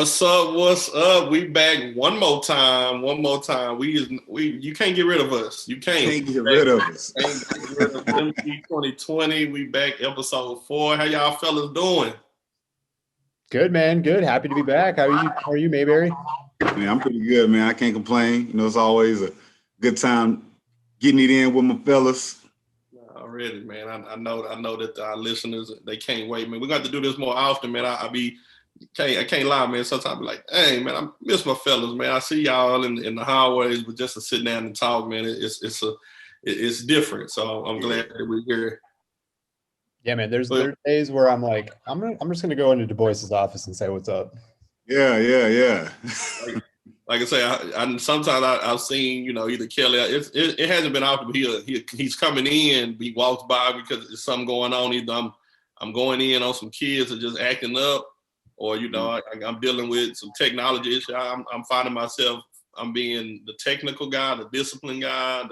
What's up? What's up? We back one more time. One more time. We you can't get rid of us. You can't. Can't get rid of us. Can't get rid of MC 2020. We back episode 4. How y'all fellas doing? Good, man. Good. Happy to be back. How are you? How are you, Mayberry? Man, I'm pretty good, man. I can't complain. You know, it's always a good time getting it in with my fellas. Already, man. I know that our listeners, they can't wait, man. We're gonna have to do this more often, man. I can't lie, man. Sometimes I be like, hey, man, I miss my fellas, man. I see y'all in the hallways, but just to sit down and talk, man, it's different. So I'm glad that we're here. Yeah, man. There's days where I'm like, I'm just gonna go into Du Bois's office and say what's up. Yeah. Like I say, sometimes I've seen, you know, either Kelly. It hasn't been often, but he's coming in. He walks by because there's something going on. Either I'm going in on some kids that just acting up, or you know, I'm dealing with some technology issue. I'm finding myself, I'm being the technical guy, the discipline guy,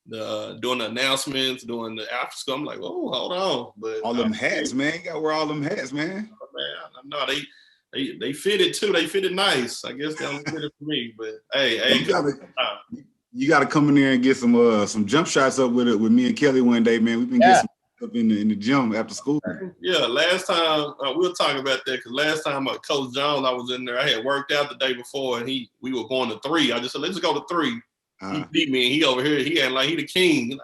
the doing the announcements, doing the after school. I'm like, oh, hold on, but all them hats, man. You gotta wear all them hats, man. Man, I know they fit it too. They fit it nice. I guess they only fit it for me. But hey, you gotta come in there and get some jump shots up with me and Kelly one day, man. We've been getting some up in the gym after school. Yeah, last time we'll talk about that because last time Coach Jones, I was in there. I had worked out the day before, and we were going to 3. I just said, let's go to 3. He beat me, and he over here. He had like he the king.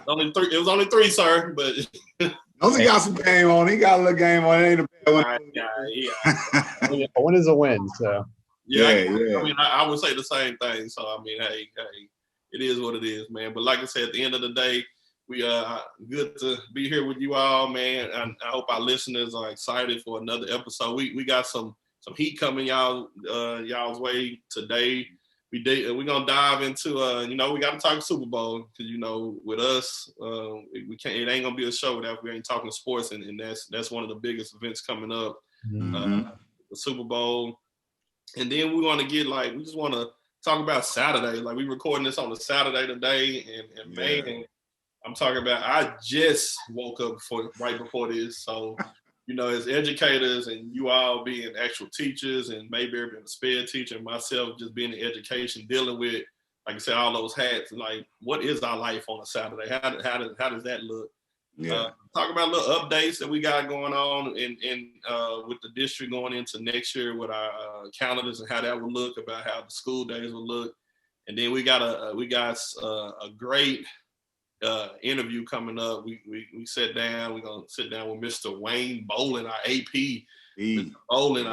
Only 3. It was only 3, sir. But those got some game on. He got a little game on. It ain't a bad one. Yeah. A win is a win. So yeah. I mean, I would say the same thing. So I mean, hey, it is what it is, man. But like I said, at the end of the day, we are good to be here with you all, man. And I hope our listeners are excited for another episode. We got some heat coming y'all's way today. We're gonna dive into you know, we got to talk Super Bowl because you know with us we can't. It ain't gonna be a show without we ain't talking sports, and that's one of the biggest events coming up, the Super Bowl. And then we want to get we just want to talk about Saturday. Like we recording this on a Saturday today, and man, I'm talking about. I just woke up right before this, so. You know, as educators and you all being actual teachers and maybe being a sped teacher and myself just being in education, dealing with, like I said, all those hats, like what is our life on a Saturday? How does that look? Talk about little updates that we got going on in with the district going into next year with our calendars and how that will look, about how the school days will look. And then we got a great interview coming up. We sat down. We're gonna sit down with Mr. Wayne Bollin, our AP. Mr. Bollin,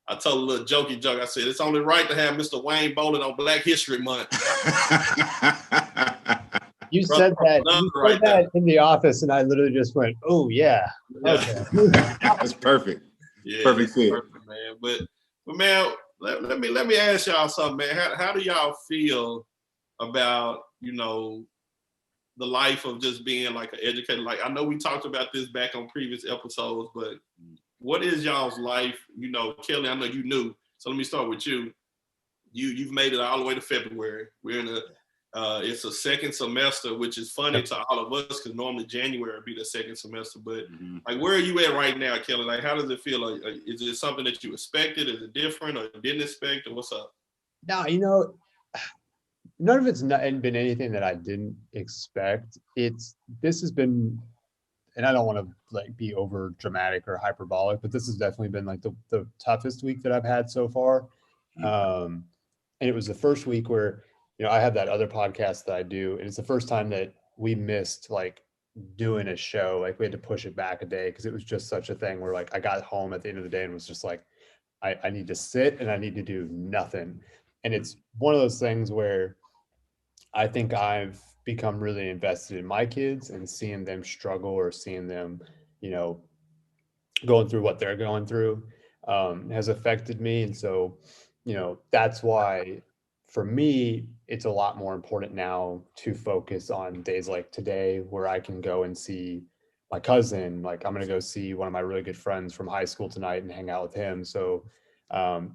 I told a little jokey joke. I said it's only right to have Mr. Wayne Bollin on Black History Month. You said that in the office, and I literally just went, "Oh yeah, okay." That's perfect. Yeah, perfect fit, man. But man, let me ask y'all something, man. How do y'all feel about, you know, the life of just being like an educator? Like I know we talked about this back on previous episodes, but what is y'all's life? You know, Kelly, I know you knew. So let me start with you. You've made it all the way to February. We're in it's a second semester, which is funny to all of us because normally January would be the second semester. But like, where are you at right now, Kelly? Like, how does it feel? Like, is it something that you expected? Is it different or didn't expect? Or what's up? No, you know, none of it's been anything that I didn't expect. This has been, and I don't want to like be over dramatic or hyperbolic, but this has definitely been like the toughest week that I've had so far. And it was the first week where, you know, I have that other podcast that I do, and it's the first time that we missed like doing a show. Like we had to push it back a day because it was just such a thing where like I got home at the end of the day and was just like, I need to sit and I need to do nothing. And it's one of those things where I think I've become really invested in my kids and seeing them struggle or seeing them, you know, going through what they're going through has affected me. And so, you know, that's why for me, it's a lot more important now to focus on days like today where I can go and see my cousin. Like I'm going to go see one of my really good friends from high school tonight and hang out with him. So,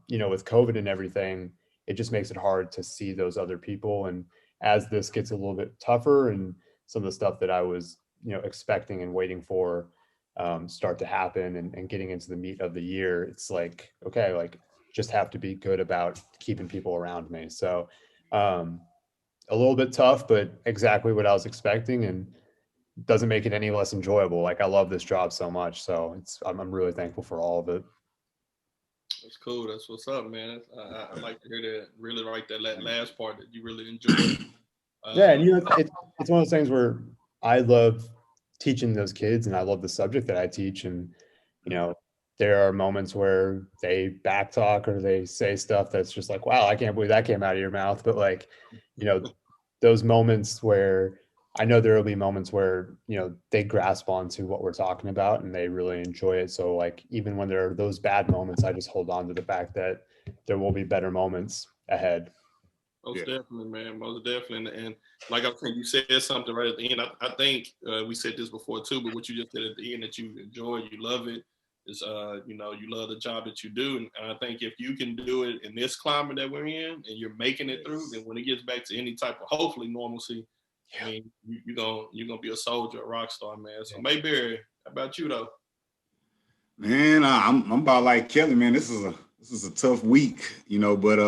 you know, with COVID and everything, it just makes it hard to see those other people. And as this gets a little bit tougher and some of the stuff that I was, you know, expecting and waiting for start to happen and getting into the meat of the year, it's like, okay, like just have to be good about keeping people around me. So a little bit tough, but exactly what I was expecting, and doesn't make it any less enjoyable. Like I love this job so much. So I'm really thankful for all of it. That's cool. That's what's up, man. I like to hear that. Really like that last part that you really enjoyed. Yeah. And it's one of those things where I love teaching those kids and I love the subject that I teach. And, there are moments where they backtalk or they say stuff that's just like, wow, I can't believe that came out of your mouth. But like, those moments where I know there will be moments where, they grasp onto what we're talking about and they really enjoy it. So like, even when there are those bad moments, I just hold on to the fact that there will be better moments ahead. Most definitely, man. Most definitely. And like I was saying, you said something right at the end. I think we said this before too, but what you just said at the end, that you enjoy, you love it, is you love the job that you do. And I think if you can do it in this climate that we're in and you're making it through, then when it gets back to any type of hopefully normalcy, I mean, you're gonna be a soldier, a rock star, man. So Mayberry, how about you though? Man, I'm about like Kelly, man. This is a tough week, but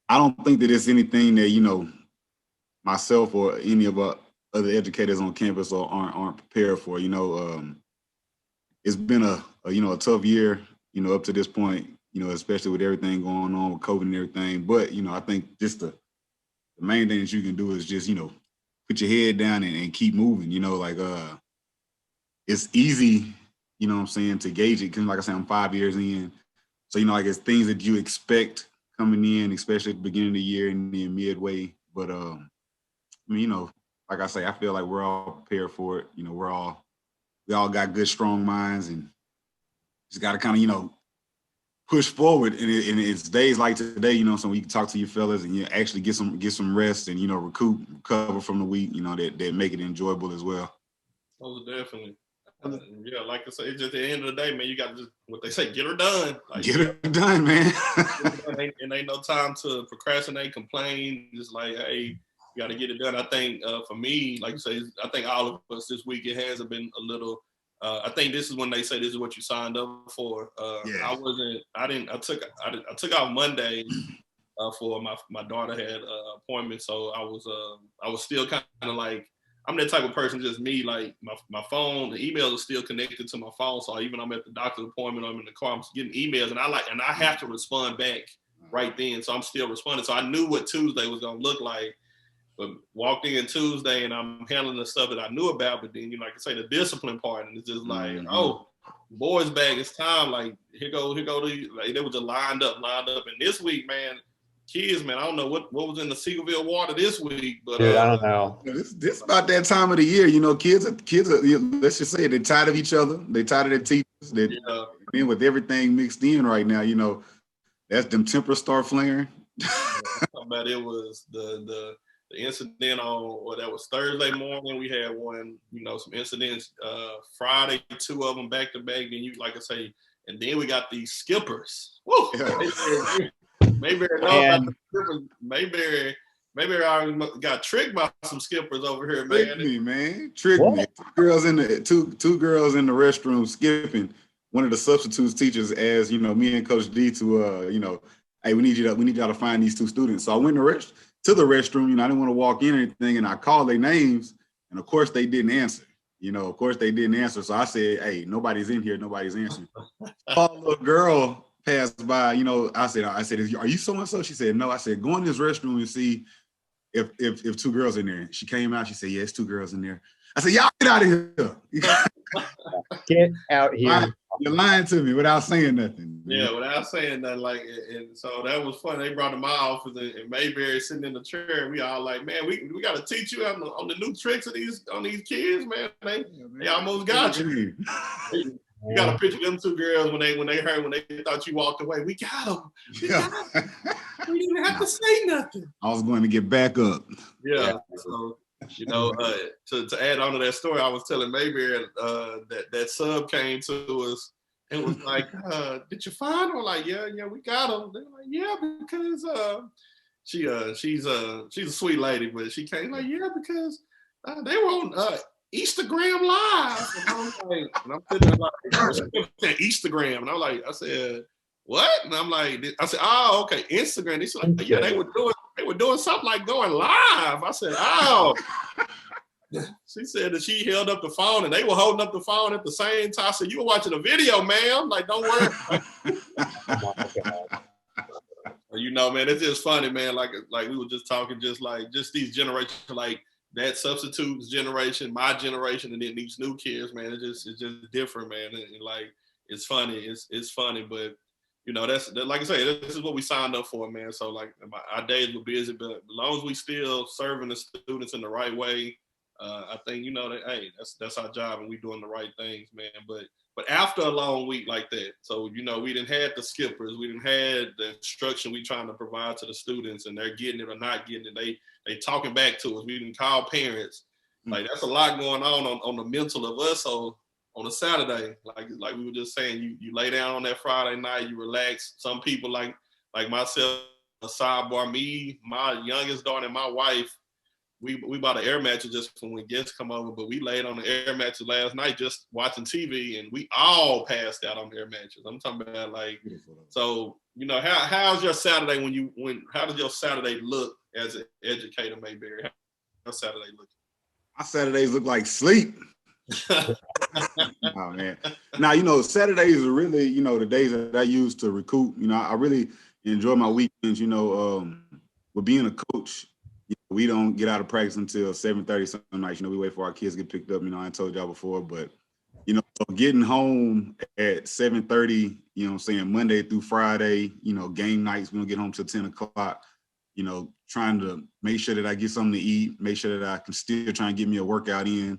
I don't think that it's anything that, myself or any of our other educators on campus aren't prepared for. It's been a tough year, up to this point, especially with everything going on with COVID and everything. But, I think just the main thing that you can do is just, put your head down and keep moving, it's easy, what I'm saying, to gauge it. Cause like I said, I'm 5 years in. So, like it's things that you expect coming in, especially at the beginning of the year and then midway. But I mean, like I say, I feel like we're all prepared for it. We all got good, strong minds, and just got to kind of, push forward. And it's days like today, so you can talk to your fellas and you actually get some rest and recover from the week, that make it enjoyable as well. Most definitely. Yeah, like I say, it's just at the end of the day, man, you got to just, what they say, get her done. Like, get her done, man. and ain't no time to procrastinate, complain. Just like, hey, you got to get it done. I think for me, like you say, I think all of us this week, it has been a little, I think this is when they say this is what you signed up for. I took off Monday for my daughter had an appointment. So I was still kind of like, I'm that type of person, just me, like my phone, the emails are still connected to my phone. So even I'm at the doctor's appointment, I'm in the car, I'm getting emails and I have to respond back right then. So I'm still responding. So I knew what Tuesday was going to look like, but walked in Tuesday and I'm handling the stuff that I knew about. But then, like I say, the discipline part, and it's just like, oh, boys back, it's time. Like, here go, like they were just lined up. And this week, man, kids, man, I don't know what was in the Seagoville water this week, but dude, I don't know. This about that time of the year, kids are, let's just say they're tired of each other. They're tired of their teachers. With everything mixed in right now, that's them tempers start flaring. But it was the incident on, that was Thursday morning. We had one, some incidents Friday, 2 of them back to back. Then like I say, and then we got these skippers. Woo! Yeah. Mayberry I got tricked by some skippers over here, man. Tricked me. Two girls in the restroom skipping. One of the substitutes teachers asked, me and Coach D to, hey, we need y'all to find these 2 students. So I went to the restroom. I didn't want to walk in or anything, and I called their names, and of course they didn't answer. So I said, hey, nobody's in here. Nobody's answering. A little girl passed by, I said, are you so-and-so? She said, no. I said, go in this restroom and see if 2 girls in there. She came out, she said, yeah, it's 2 girls in there. I said, y'all get out of here. Get out here. You're lying to me without saying nothing. Man. Yeah, without saying nothing. Like, and so that was fun. They brought to my office and Mayberry sitting in the chair. And we all like, man, we got to teach you on the new tricks of these kids, man. They almost got you. You got a picture of them 2 girls when they thought you walked away. We got them. We didn't have to say nothing. I was going to get back up. Yeah. So, to add on to that story, I was telling Mayberry that sub came to us and was like, did you find her? Like, yeah, we got them. They're like, yeah, because she's a sweet lady, but she came like, yeah, because they were on Instagram Live. And I was like, and I'm sitting there like, Instagram. And I'm like, I said, what? And I'm like, I said, oh, okay, Instagram. They said, like, yeah, they were doing something like going live. I said, oh. She said that she held up the phone and they were holding up the phone at the same time. I said, you were watching a video, ma'am. Like, don't worry. You know, man, it's just funny, man. Like we were just talking, just these generations, like that substitutes generation, my generation, and then these new kids, man. It's just different, man. And like, it's funny. It's funny, but you know, that's like I say, this is what we signed up for, man. So like, our days were busy, but as long as we still serving the students in the right way, I think, you know, that, hey, that's our job and we doing the right things, man. But after a long week like that, so, you know, we didn't have the skippers, we didn't have the instruction we trying to provide to the students, and they're getting it or not getting it. They talking back to us. We didn't call parents. Like, that's a lot going on the mental of us. So on a Saturday, like we were just saying, you lay down on that Friday night, you relax. Some people like myself, a sidebar, me, my youngest daughter, and my wife, we bought an air mattress just for when guests come over, but we laid on the air mattress last night just watching TV, and we all passed out on the air mattress. I'm talking about, like, so, you know, how's your Saturday how does your Saturday look as an educator, Mayberry? How's Saturday look? My Saturdays look like sleep. Oh man. Now, you know, Saturdays are really, you know, the days that I use to recoup. You know, I really enjoy my weekends, you know, with being a coach. We don't get out of practice until 7:30 some nights. You know, we wait for our kids to get picked up. You know, I told y'all before, but, you know, so getting home at 7:30, you know what I'm saying, Monday through Friday, you know, game nights, we don't get home till 10 o'clock, you know, trying to make sure that I get something to eat, make sure that I can still try and get me a workout in,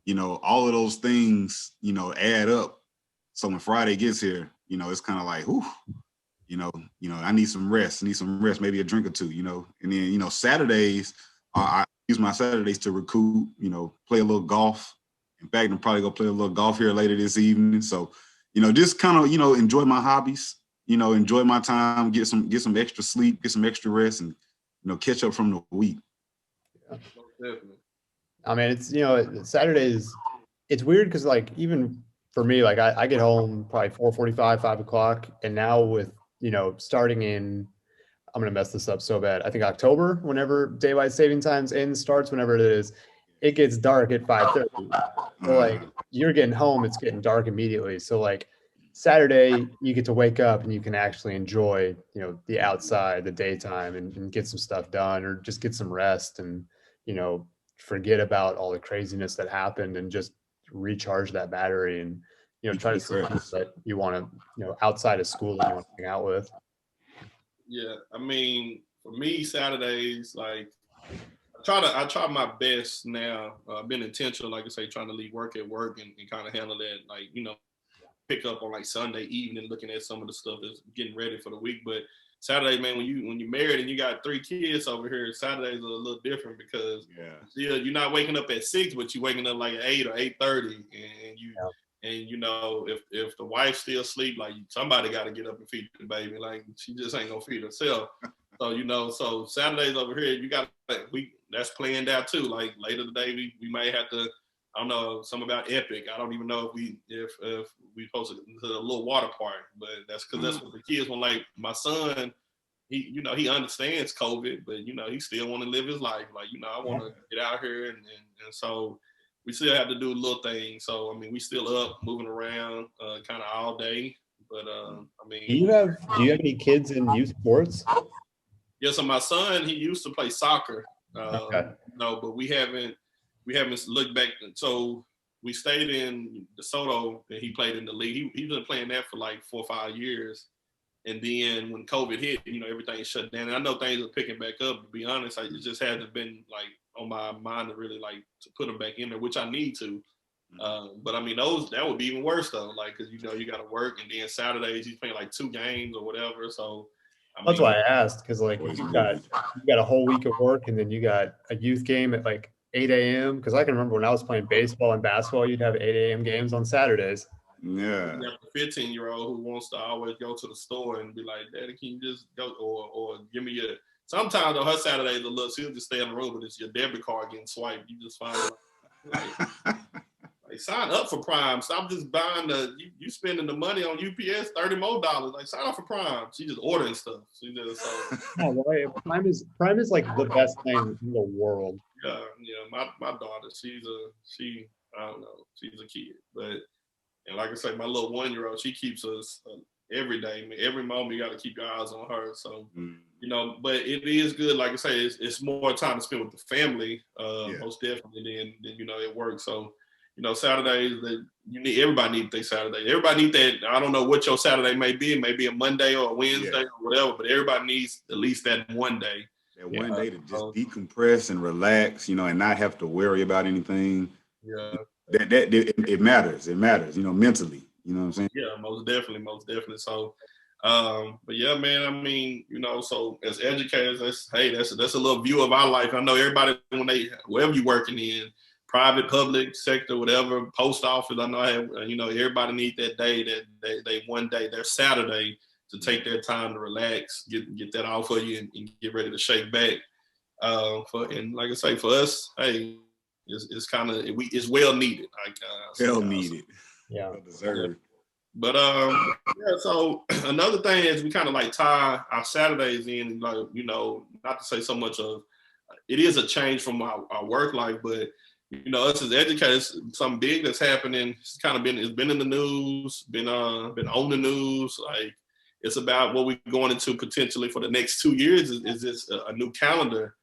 you know, all of those things, you know, add up. So when Friday gets here, you know, it's kind of like, whew. You know, I need some rest, maybe a drink or two, you know. And then, you know, Saturdays, I use my Saturdays to recoup, you know, play a little golf. In fact, I'm probably gonna play a little golf here later this evening. So, you know, just kind of, you know, enjoy my hobbies, you know, enjoy my time, get some extra sleep, get some extra rest, and, you know, catch up from the week. Yeah. I mean, it's, you know, Saturdays, it's weird because, like, even for me, like, I get home probably 4:45, 5 o'clock, and now with, you know, starting in, I'm going to mess this up so bad, I think October, whenever daylight saving times starts, whenever it is, it gets dark at 5:30. So, like, you're getting home, it's getting dark immediately. So, like, Saturday, you get to wake up and you can actually enjoy, you know, the outside, the daytime, and get some stuff done, or just get some rest and, you know, forget about all the craziness that happened and just recharge that battery and, you know, try to see people that you want to, you know, outside of school that you want to hang out with. Yeah, I mean, for me, Saturdays, like, I try my best now. I've been intentional, like I say, trying to leave work at work and kind of handle that, like, you know, pick up on like Sunday evening, looking at some of the stuff that's getting ready for the week. But Saturday, man, when you're married and you got 3 kids over here, Saturdays are a little different because you're not waking up at 6, but you're waking up like at 8 or 8:30, and you know, if the wife still asleep, like, somebody got to get up and feed the baby. Like, she just ain't gonna feed herself. So, you know, so Saturdays over here, you got that's planned out too. Like, later today, we may have to, I don't know, something about Epic. I don't even know if we supposed to a little water park, but that's because that's what the kids want. Like, my son, he understands COVID, but, you know, he still want to live his life. Like, you know, I want to get out here, and so we still have to do little things. So, I mean, we still up, moving around, kind of all day. But I mean, do you have any kids in youth sports? Yeah, so my son, he used to play soccer. Okay. No, but we haven't looked back. So we stayed in DeSoto, and he played in the league. He's been playing that for like 4 or 5 years. And then when COVID hit, you know, everything shut down. And I know things are picking back up. To be honest, it just hasn't been like on my mind to really like to put them back in there, which I need to. But I mean, that would be even worse though. Like, cause you know, you got to work, and then Saturdays he's playing like 2 games or whatever. So that's why I asked, because, like, you got a whole week of work, and then you got a youth game at like 8 a.m. Because I can remember when I was playing baseball and basketball, you'd have 8 a.m. games on Saturdays. Yeah. You got the 15-year-old who wants to always go to the store and be like, Daddy, can you just go, or give me sometimes though, her Saturdays a little, she'll just stay in the room, but it's your debit card getting swiped. You just find Like sign up for Prime. Stop just buying you spending the money on UPS, $30 more. Like sign up for Prime. She just ordering stuff. She just Oh, well, Prime is like the best thing in the world. Yeah. My daughter, I don't know, she's a kid, but and like I say, my little 1-year-old, she keeps us every day. Every moment you got to keep your eyes on her. So but it is good. Like I say, it's more time to spend with the family, most definitely than at work. So. Saturdays that everybody needs their Saturday. Everybody needs that. I don't know what your Saturday may be. It may be a Monday or a Wednesday or whatever, but everybody needs at least that one day. That one day to just decompress and relax, and not have to worry about anything. Yeah. It matters. It matters, mentally. You know what I'm saying? Yeah, most definitely. So, but yeah, man, I mean, so as educators, that's a little view of our life. I know everybody wherever you're working in, private, public sector, whatever, post office. I know everybody needs that day, that they one day, their Saturday, to take their time to relax, get that off of you, and get ready to shake back. And like I say, for us, hey, it's kind of it's well needed. Well needed. Yeah. Well deserved. But so another thing is we kind of like tie our Saturdays in, like, not to say so much of it is a change from our work life, but us as educators, something big that's happening. It's been in the news, been on the news. Like it's about what we're going into potentially for the next 2 years. Is this a new calendar?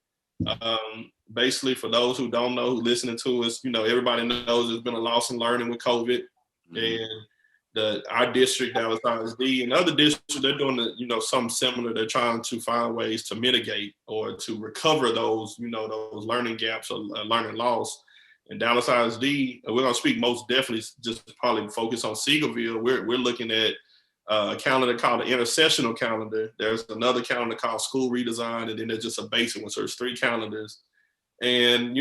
Basically, for those who don't know, who listening to us, everybody knows there's been a loss in learning with COVID, and our district, Dallas ISD, and other districts, they're doing something similar. They're trying to find ways to mitigate or to recover those those learning gaps or learning loss. And Dallas ISD, we're gonna speak most definitely just probably focus on Seagoville. We're looking at a calendar called the intersessional calendar. There's another calendar called school redesign, and then there's just a basic one. So there's 3 calendars. And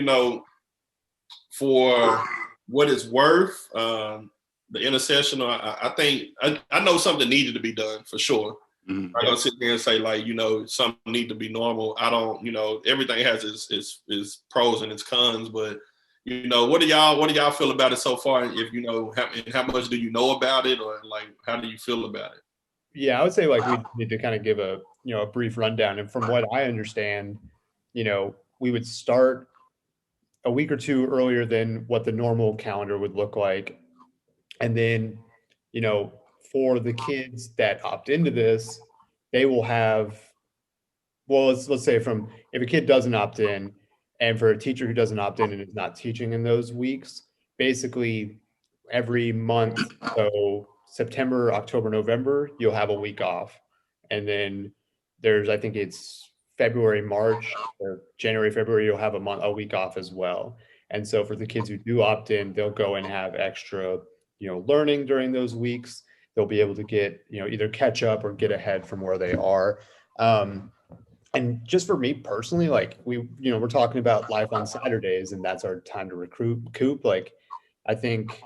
for what it's worth, the intersessional, I think I know something needed to be done for sure. I'm not gonna sit there and say like something need to be normal. I don't. Everything has its pros and its cons, but what do y'all feel about it so far? If how much do you know about it, or like how do you feel about it? Yeah, I would say like we need to kind of give a a brief rundown. And from what I understand, we would start a week or two earlier than what the normal calendar would look like. And then, for the kids that opt into this, they will have, well, let's say if a kid doesn't opt in, and for a teacher who doesn't opt in and is not teaching in those weeks, basically every month, so September, October, November, you'll have a week off. And then I think it's February, March, or January, February, you'll have a week off as well. And so for the kids who do opt in, they'll go and have extra, learning during those weeks. They'll be able to get, either catch up or get ahead from where they are. And just for me personally, like we're talking about life on Saturdays, and that's our time to recoup. Like, I think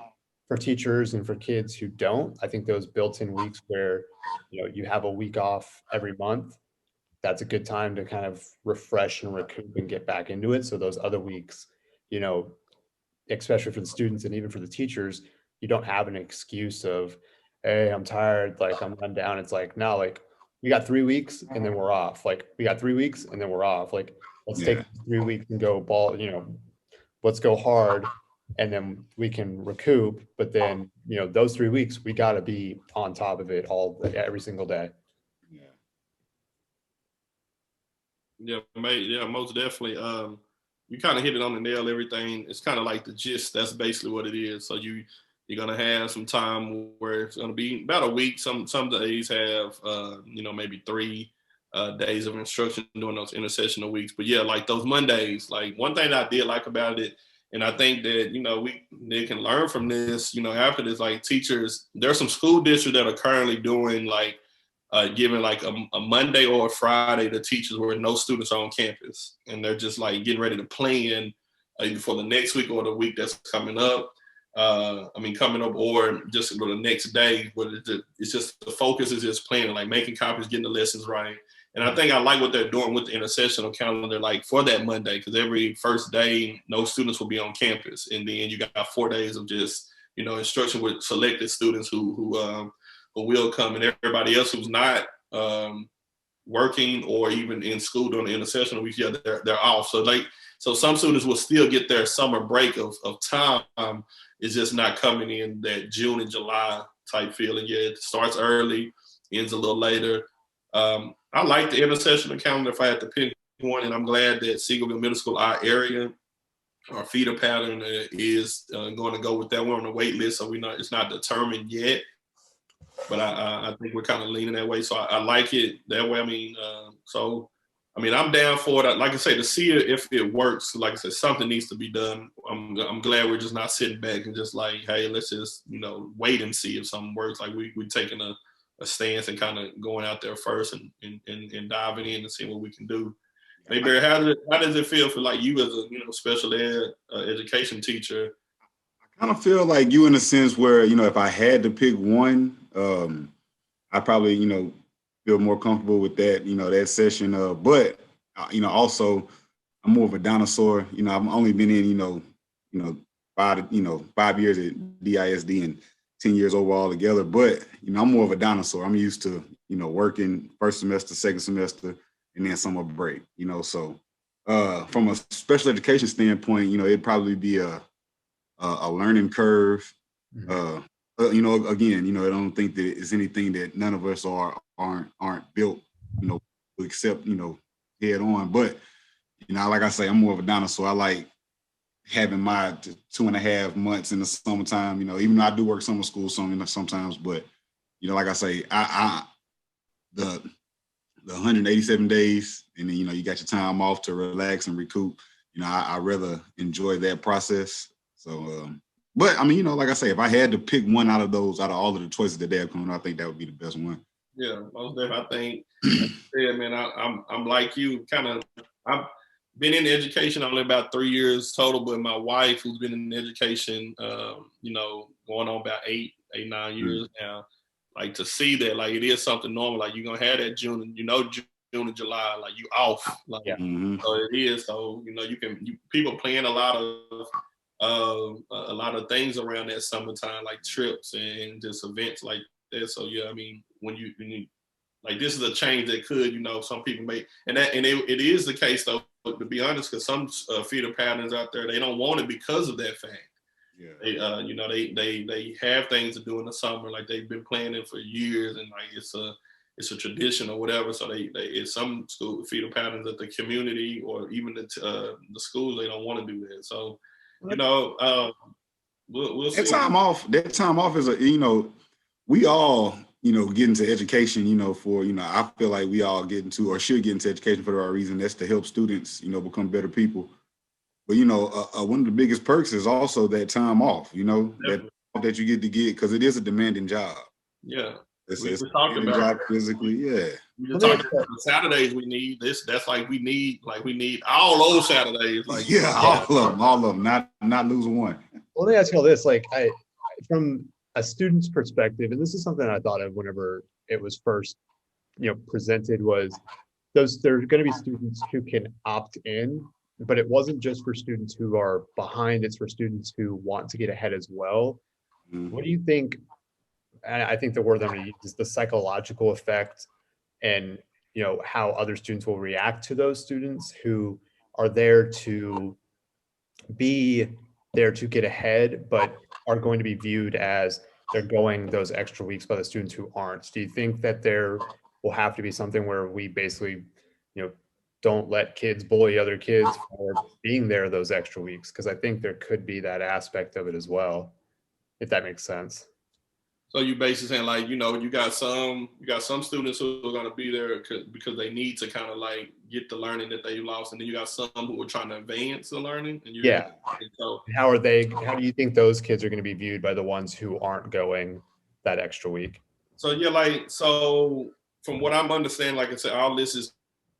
for teachers and for kids who don't, I think those built-in weeks where, you have a week off every month, that's a good time to kind of refresh and recoup and get back into it. So those other weeks, especially for the students and even for the teachers, you don't have an excuse of, hey, I'm tired, like I'm run down. It's like, no, like we got 3 weeks and then we're off. Like we got 3 weeks and then we're off. Like let's take 3 weeks and go let's go hard, and then we can recoup. But then, those 3 weeks, we got to be on top of it every single day. Yeah, mate. Yeah, most definitely. You kind of hit it on the nail. Everything. It's kind of like the gist. That's basically what it is. So you're gonna have some time where it's gonna be about a week. Some days have maybe 3 days of instruction during those intersessional weeks. But yeah, like those Mondays. Like one thing that I did like about it, and I think that they can learn from this. After this, like teachers, there's some school districts that are currently doing like. Giving like a Monday or a Friday to teachers where no students are on campus, and they're just like getting ready to plan either for the next week or the week that's coming up. I mean, coming up or just the next day, but it's just the focus is just planning, like making copies, getting the lessons right. And I think I like what they're doing with the intersessional calendar, like for that Monday, because every first day, no students will be on campus. And then you got 4 days of just, instruction with selected students who will come, and everybody else who's not working or even in school during the intersessional week, yeah, they're off. So some students will still get their summer break of time. It's just not coming in that June and July type feeling. Yeah, it starts early, ends a little later. I like the intersessional calendar if I had to pick one, and I'm glad that Seagoville Middle School, our area, our feeder pattern is going to go with that. We're on the wait list, so it's not determined yet. But I think we're kind of leaning that way. So I like it that way. I mean, I'm down for it. Like I say, to see it if it works, like I said, something needs to be done. I'm glad we're just not sitting back and just like, hey, let's just, wait and see if something works. Like we're taking a stance and kind of going out there first and diving in and seeing what we can do. Hey, Barry, how does it feel for like you as a special ed education teacher? I kind of feel like you in a sense where, if I had to pick one, I probably, feel more comfortable with that, that session. But, also I'm more of a dinosaur. I've only been in, 5 years at DISD and 10 years overall together. But, I'm more of a dinosaur. I'm used to, working first semester, second semester, and then summer break, So from a special education standpoint, it'd probably be a learning curve. Mm-hmm. Again, I don't think that it's anything that none of us aren't built, to accept, head on. But, like I say, I'm more of a dinosaur. I like having my 2.5 months in the summertime, even though I do work summer school sometimes, but, like I say, the 187 days, and then, you got your time off to relax and recoup. I rather enjoy that process. So, but I mean, like I say, if I had to pick one out of all of the choices that they have coming, I think that would be the best one. Yeah, most definitely. I think, yeah, man, I'm like you. I've been in education only about 3 years total, but my wife, who's been in education, going on about 9 years now. Like to see that, like it is something normal. Like you're gonna have that June, June and July, like you off. Like so it is. So people plan a lot of things around that summertime, like trips and just events like that. So yeah, I mean, when you like this is a change that could, some people make, and it is the case though. To be honest, because some feeder patterns out there, they don't want it because of that fact. Yeah. They have things to do in the summer, like they've been planning for years, and like it's a tradition or whatever. So it's some school feeder patterns at the community or even the schools, they don't want to do that. So we'll see. That time off is we all get into education for I feel like we all get into or should get into education for the right reason. That's to help students become better people. But one of the biggest perks is also that time off. That you get because it is a demanding job. Yeah, it's talked about job physically. Yeah, we just talked about the Saturdays we need. That's like we need all those Saturdays. Like all of them, not losing one. Well, let me ask you all this: like, from a student's perspective, and this is something I thought of whenever it was first, presented, was there are going to be students who can opt in. But it wasn't just for students who are behind, it's for students who want to get ahead as well. Mm-hmm. What do you think? And I think the word I'm going to use is the psychological effect, and how other students will react to those students who are there to get ahead, but are going to be viewed as they're going those extra weeks by the students who aren't. Do you think that there will have to be something where we basically, don't let kids bully other kids for being there those extra weeks? Because I think there could be that aspect of it as well, if that makes sense. So you basically saying like, you got some students who are going to be there because they need to kind of like get the learning that they lost, and then you got some who are trying to advance the learning. And so how do you think those kids are going to be viewed by the ones who aren't going that extra week? So so from what I'm understanding, like I said, all this is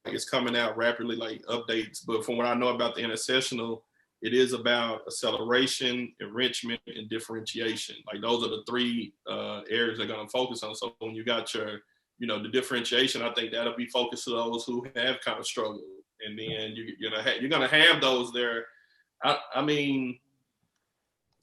it's coming out rapidly, like updates. But from what I know about the intersessional, it is about acceleration, enrichment, and differentiation. Like those are the three areas they're going to focus on. So when you got your, the differentiation, I think that'll be focused to those who have kind of struggled. And then you're going to have those there. I mean,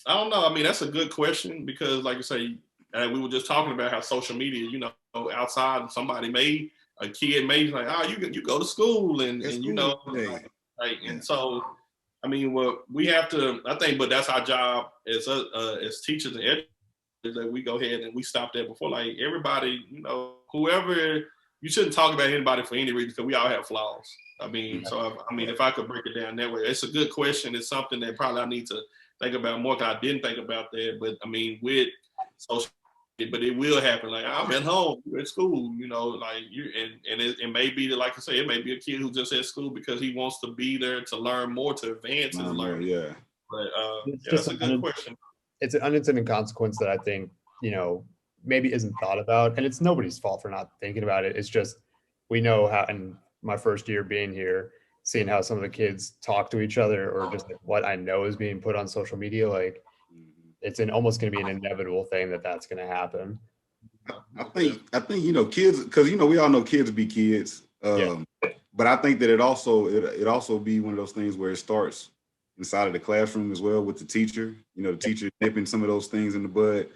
I don't know. I mean, that's a good question because, like I say, we were just talking about how social media, outside somebody a kid may like, you go to school and and so, I mean, what we have to, I think, but that's our job as teachers and educators, that we go ahead and we stopped that before. Like everybody, whoever, you shouldn't talk about anybody for any reason because we all have flaws. I mean, so if I could break it down that way, it's a good question. It's something that probably I need to think about more because I didn't think about that. But I mean, with social, but it will happen. Like I'm at home, you're at school, like you, and it may be that, like I say, it may be a kid who just at school because he wants to be there to learn more, to advance his learning. Yeah. But that's a good question. It's an unintended consequence that I think, maybe isn't thought about, and it's nobody's fault for not thinking about it. It's just, we know how, in my first year being here, seeing how some of the kids talk to each other, or just like what I know is being put on social media, like it's almost going to be an inevitable thing that's going to happen. I think kids, because we all know kids be kids, but I think that it also be one of those things where it starts inside of the classroom as well with the teacher. The teacher nipping some of those things in the bud,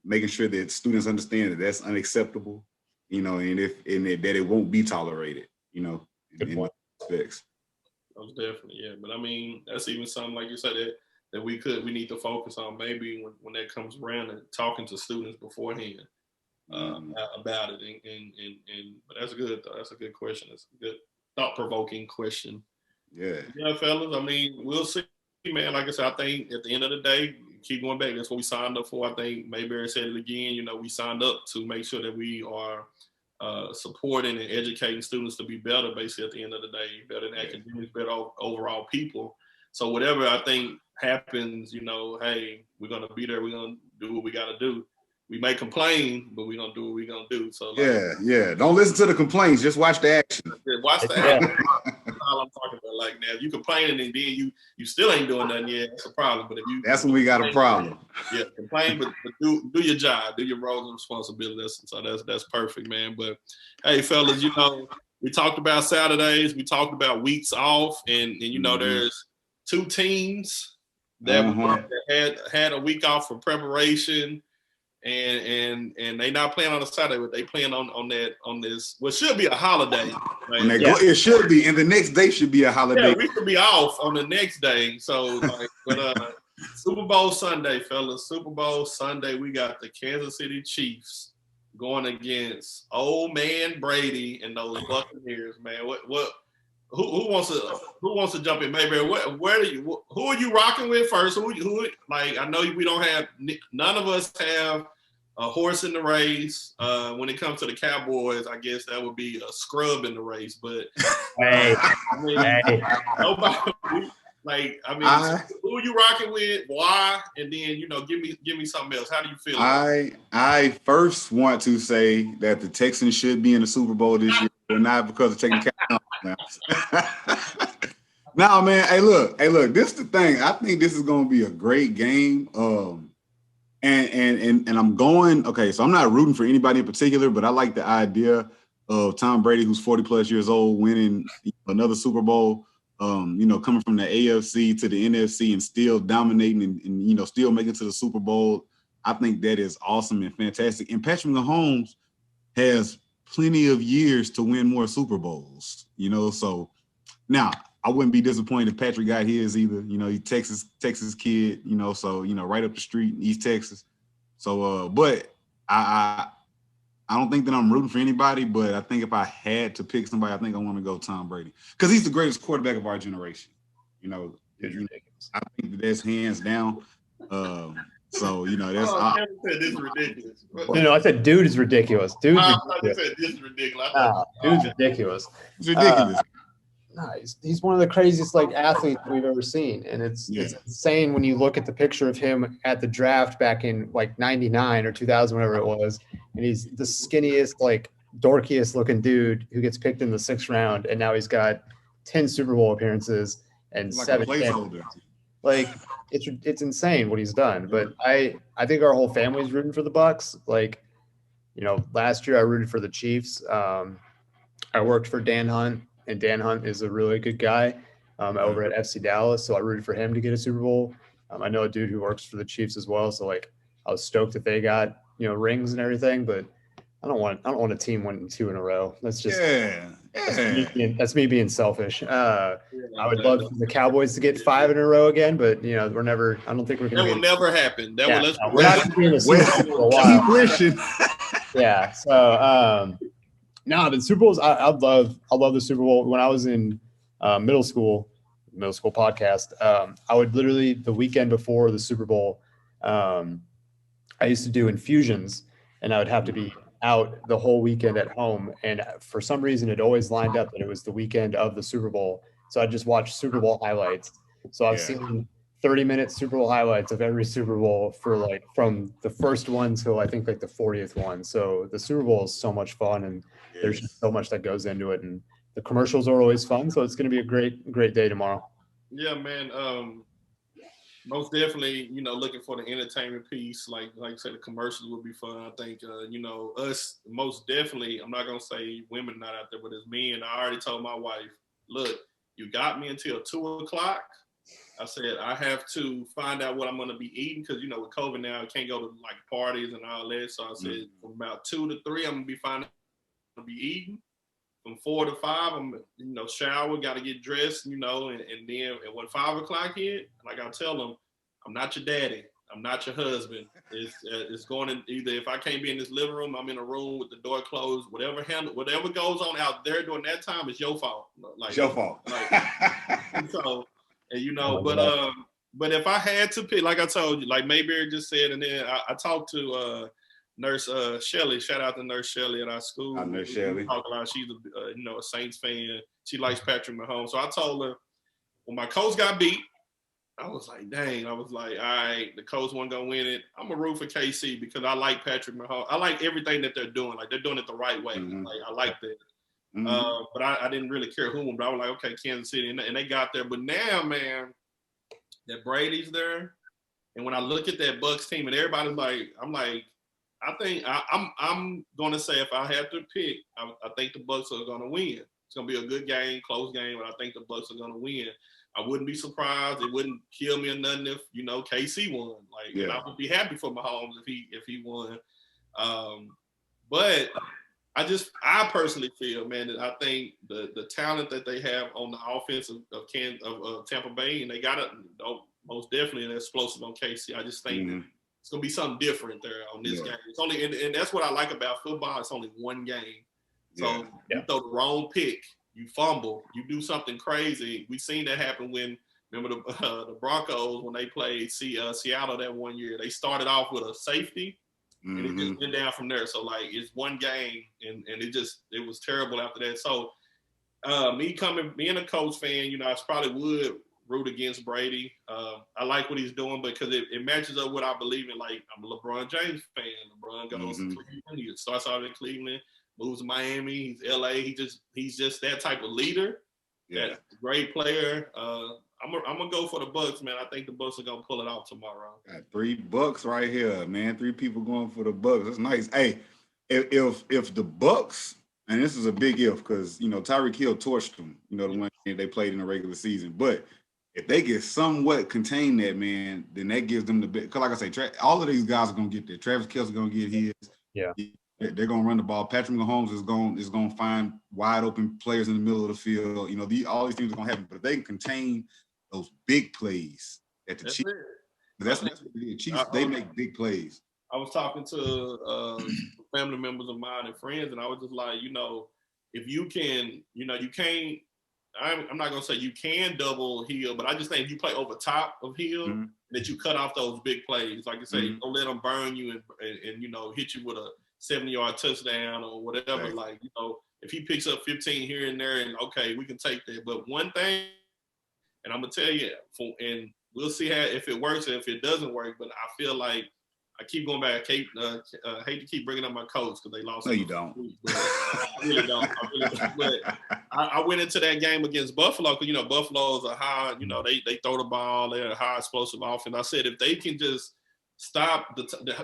making sure that students understand that that's unacceptable, and that it won't be tolerated, Good point. Aspects. Most definitely, yeah. But I mean, that's even something, like you said, that we need to focus on maybe when that comes around, and talking to students beforehand about it. And but that's good though. That's a good question. It's a good thought-provoking question. Yeah, fellas. I mean, we'll see, man. Like I said, I think at the end of the day, keep going back. That's what we signed up for. I think Mayberry said it again. We signed up to make sure that we are supporting and educating students to be better, basically, at the end of the day, better than academics, better overall people. So whatever I think happens, hey, we're going to be there. We're going to do what we got to do. We may complain, but we're going to do what we're going to do. So yeah. Don't listen to the complaints. Just watch the action. Watch the action. That's all I'm talking about. Like, now, if you complaining and then you still ain't doing nothing yet, that's a problem. But that's when we got a problem. Yeah, complain, but do your job, do your roles and responsibilities. So that's perfect, man. But hey, fellas, we talked about Saturdays, we talked about weeks off, and there's two teams that had a week off for preparation, and they not playing on a Saturday, but they playing on this what should be a holiday. Right? It should be, and the next day should be a holiday. Yeah, we could be off on the next day. So, but Super Bowl Sunday, fellas. Super Bowl Sunday, we got the Kansas City Chiefs going against old man Brady and those Buccaneers, man. Who wants to jump in? Maybe who are you rocking with first? Who like, I know we don't have, none of us have a horse in the race. When it comes to the Cowboys, I guess that would be a scrub in the race. But nobody. Like, I mean, who are you rocking with? Why? And then, give me something else. How do you feel? I first want to say that the Texans should be in the Super Bowl this year, but not because of taking the Cowboys. No, man. Hey, look. This is the thing. I think this is going to be a great game. And I'm going. Okay, so I'm not rooting for anybody in particular, but I like the idea of Tom Brady, who's 40 plus years old, winning another Super Bowl. Coming from the AFC to the NFC and still dominating and still making it to the Super Bowl. I think that is awesome and fantastic. And Patrick Mahomes has plenty of years to win more Super Bowls, so now I wouldn't be disappointed if Patrick got his either. He's Texas kid, so right up the street in East Texas. So but I don't think that I'm rooting for anybody, but I think if I had to pick somebody, I think I want to go Tom Brady because he's the greatest quarterback of our generation. I think that's hands down. So that's. Kevin said this is ridiculous. I said, dude is ridiculous. Dude's ridiculous. Said this is ridiculous. Dude's ridiculous. It's ridiculous. He's one of the craziest athletes we've ever seen, and it's insane when you look at the picture of him at the draft back in '99 or 2000, whatever it was, and he's the skinniest, dorkiest looking dude who gets picked in the 6th round, and now he's got 10 Super Bowl appearances and like 7 a placeholder. Like it's insane what he's done. But I think our whole family's rooting for the Bucks. Like, you know, last year I rooted for the Chiefs. I worked for Dan Hunt, and Dan Hunt is a really good guy over at FC Dallas. So I rooted for him to get a Super Bowl. I know a dude who works for the Chiefs as well. So like I was stoked that they got, you know, rings and everything, but I don't want a team winning 2 in a row. That's just that's me being selfish. I would love for the Cowboys to get 5 in a row again, but you know, I don't think we're going to. That will never happen. We're not going to see Super Bowl for a while. Keep wishing. Yeah. So, no, the Super Bowls, I love the Super Bowl. When I was in middle school podcast, I would literally the weekend before the Super Bowl, I used to do infusions, and I would have to be out the whole weekend at home. And for some reason, it always lined up that it was the weekend of the Super Bowl. So I just watched Super Bowl highlights. So I've seen 30-minute Super Bowl highlights of every Super Bowl for like from the first one till I think like the 40th one. So the Super Bowl is so much fun, and there's just so much that goes into it. And the commercials are always fun. So it's going to be a great day tomorrow. Yeah, man. Most definitely, you know, looking for the entertainment piece. Like you said, the commercials will be fun. I think, you know, us most definitely. I'm not gonna say women not out there, but as men, I already told my wife, look, you got me until 2:00. I said I have to find out what I'm gonna be eating because you know with COVID now, I can't go to like parties and all that. So I said from about 2 to 3, I'm gonna be finding to be eating. From 4 to 5, I'm shower, got to get dressed, and then when 5 o'clock hit, like I tell them, I'm not your daddy, I'm not your husband. It's going in either if I can't be in this living room, I'm in a room with the door closed. Whatever goes on out there during that time is your fault. Like, it's your fault. Like, so, and but if I had to pick, like I told you, like Mayberry just said, and then I talked to Nurse Shelley, shout out to Nurse Shelley at our school. Nurse Shelley. Talk a lot. She's a Saints fan. She likes Patrick Mahomes. So I told her when my Colts got beat, I was like, dang. I was like, all right, the Colts weren't gonna win it. I'm gonna root for KC because I like Patrick Mahomes. I like everything that they're doing. Like they're doing it the right way. Mm-hmm. Like I like that. Mm-hmm. But I didn't really care who won. But I was like, okay, Kansas City, and they got there. But now, man, that Brady's there, and when I look at that Bucks team, and everybody's like, I'm like. I think I'm gonna say if I had to pick, I think the Bucks are gonna win. It's gonna be a good game, close game, but I think the Bucks are gonna win. I wouldn't be surprised. It wouldn't kill me or nothing if KC won. And I would be happy for Mahomes if he won. But I personally feel, man, that I think the talent that they have on the offense of Tampa Bay, and they got it most definitely an explosive on KC. I just think that it's gonna be something different there on this game. It's only and that's what I like about football. It's only one game, so you throw the wrong pick, you fumble, you do something crazy. We seen that happen when remember the Broncos when they played Seattle that one year. They started off with a safety, and it just went down from there. So like it's one game, and it was terrible after that. So being a Colts fan, I probably would root against Brady. I like what he's doing because it matches up what I believe in. Like I'm a LeBron James fan. LeBron goes to Cleveland. He starts out in Cleveland, moves to Miami. He's LA. He's just that type of leader. Yeah, great player. I'm gonna go for the Bucks, man. I think the Bucks are gonna pull it off tomorrow. Got 3 Bucks right here, man. 3 people going for the Bucks. That's nice. Hey, if the Bucks, and this is a big if because Tyreek Hill torched them. The one they played in the regular season, but if they get somewhat contain that, man, then that gives them the bit. Because like I say, all of these guys are going to get there. Travis Kelce's going to get his. Yeah. They're going to run the ball. Patrick Mahomes is going to find wide open players in the middle of the field. All these things are going to happen. But if they can contain those big plays at the Chiefs, that's the Chiefs. They make big plays. I was talking to family members of mine and friends, and I was just like, if you can, you can't. I'm not gonna say you can double Hill, but I just think if you play over top of Hill, that you cut off those big plays. Like I say, don't let them burn you and hit you with a 70-yard touchdown or whatever. Right. Like if he picks up 15 here and there, and okay, we can take that. But one thing, and I'm gonna tell you, and we'll see if it works or if it doesn't work. But I feel like I keep going back. I hate to keep bringing up my coach because they lost. No, you don't. I really don't. But I went into that game against Buffalo because, you know, Buffalo's a high, you know, they throw the ball, they're a high explosive offense. I said if they can just stop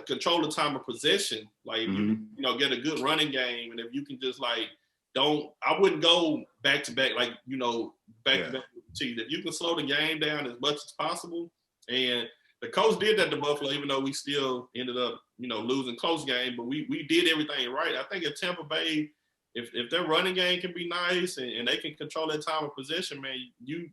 control the time of possession, like if you know, get a good running game, and if you can just like I wouldn't go back to back, like, you know, back to back routine. If you can slow the game down as much as possible, and the coach did that to Buffalo, even though we still ended up, you know, losing close game, but we did everything right. I think at Tampa Bay, if their running game can be nice and they can control that time of possession, man, you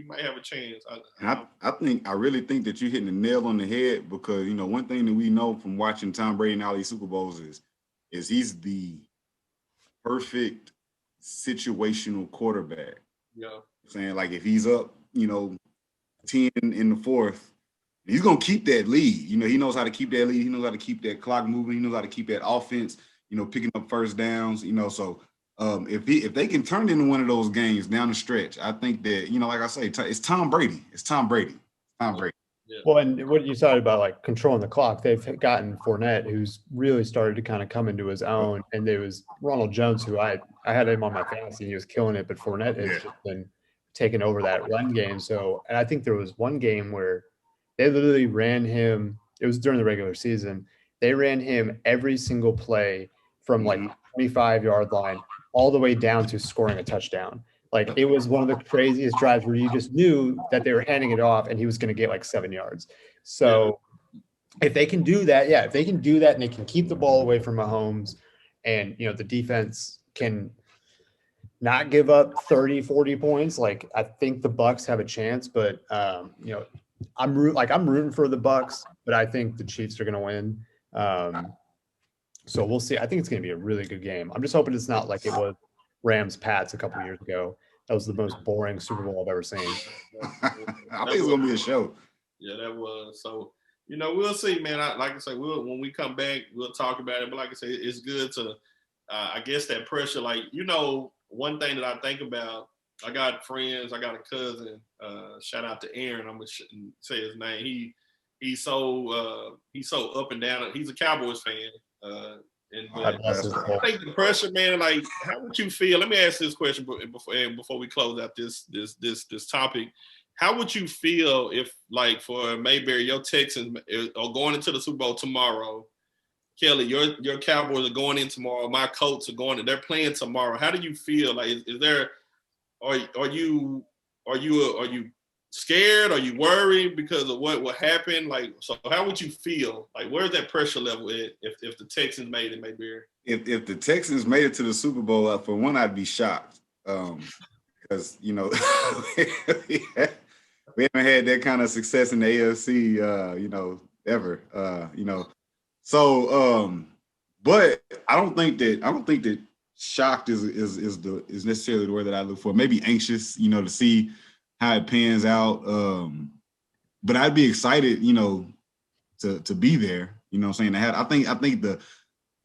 might have a chance. I really think that you're hitting the nail on the head, because, you know, one thing that we know from watching Tom Brady in all these Super Bowls is he's the perfect situational quarterback. Yeah. Saying, like, if he's up, you know, 10 in the fourth, he's gonna keep that lead. You know, he knows how to keep that lead. He knows how to keep that clock moving. He knows how to keep that offense, you know, picking up first downs. You know, so if they can turn it into one of those games down the stretch, I think that, you know, like I say, it's Tom Brady. It's Tom Brady. Tom Brady. Yeah. Well, and what you said about like controlling the clock, they've gotten Fournette, who's really started to kind of come into his own, and there was Ronald Jones, who I had him on my fantasy, he was killing it, but Fournette has just been taking over that run game. So, and I think there was one game where they literally ran him. It was during the regular season. They ran him every single play from like 25-yard line all the way down to scoring a touchdown. Like, it was one of the craziest drives where you just knew that they were handing it off and he was going to get like 7 yards. So if they can do that, if they can do that and they can keep the ball away from Mahomes, and, you know, the defense can not give up 30, 40 points, like, I think the Bucks have a chance. But, you know, I'm rooting for the Bucks, but I think the Chiefs are going to win. So we'll see. I think it's going to be a really good game. I'm just hoping it's not like it was Rams-Pats a couple years ago. That was the most boring Super Bowl I've ever seen. I think it's going to be a show. Yeah, that was. So, you know, we'll see, man. Like I say, when we come back, we'll talk about it. But like I say, it's good to, I guess, that pressure. Like, you know, one thing that I think about, I got friends, I got a cousin, shout out to Aaron, I'm going to say his name. He's so up and down. He's a Cowboys fan. I think the pressure, man, like, how would you feel? Let me ask this question before we close out this topic. How would you feel if, like, for Mayberry, your Texans are going into the Super Bowl tomorrow? Kelly, your Cowboys are going in tomorrow. My Colts are going in. They're playing tomorrow. How do you feel? Like, are you scared? Are you worried because of what happened? Like, so how would you feel? Like, where's that pressure level at if the Texans made it, Mayberry? If the Texans made it to the Super Bowl, for one, I'd be shocked. Because, you know, we haven't had that kind of success in the AFC, you know, ever. You know. So, but I don't think that shocked is necessarily the word that I look for. Maybe anxious, you know, to see how it pans out. But I'd be excited, you know, to be there. You know what I'm saying? I think the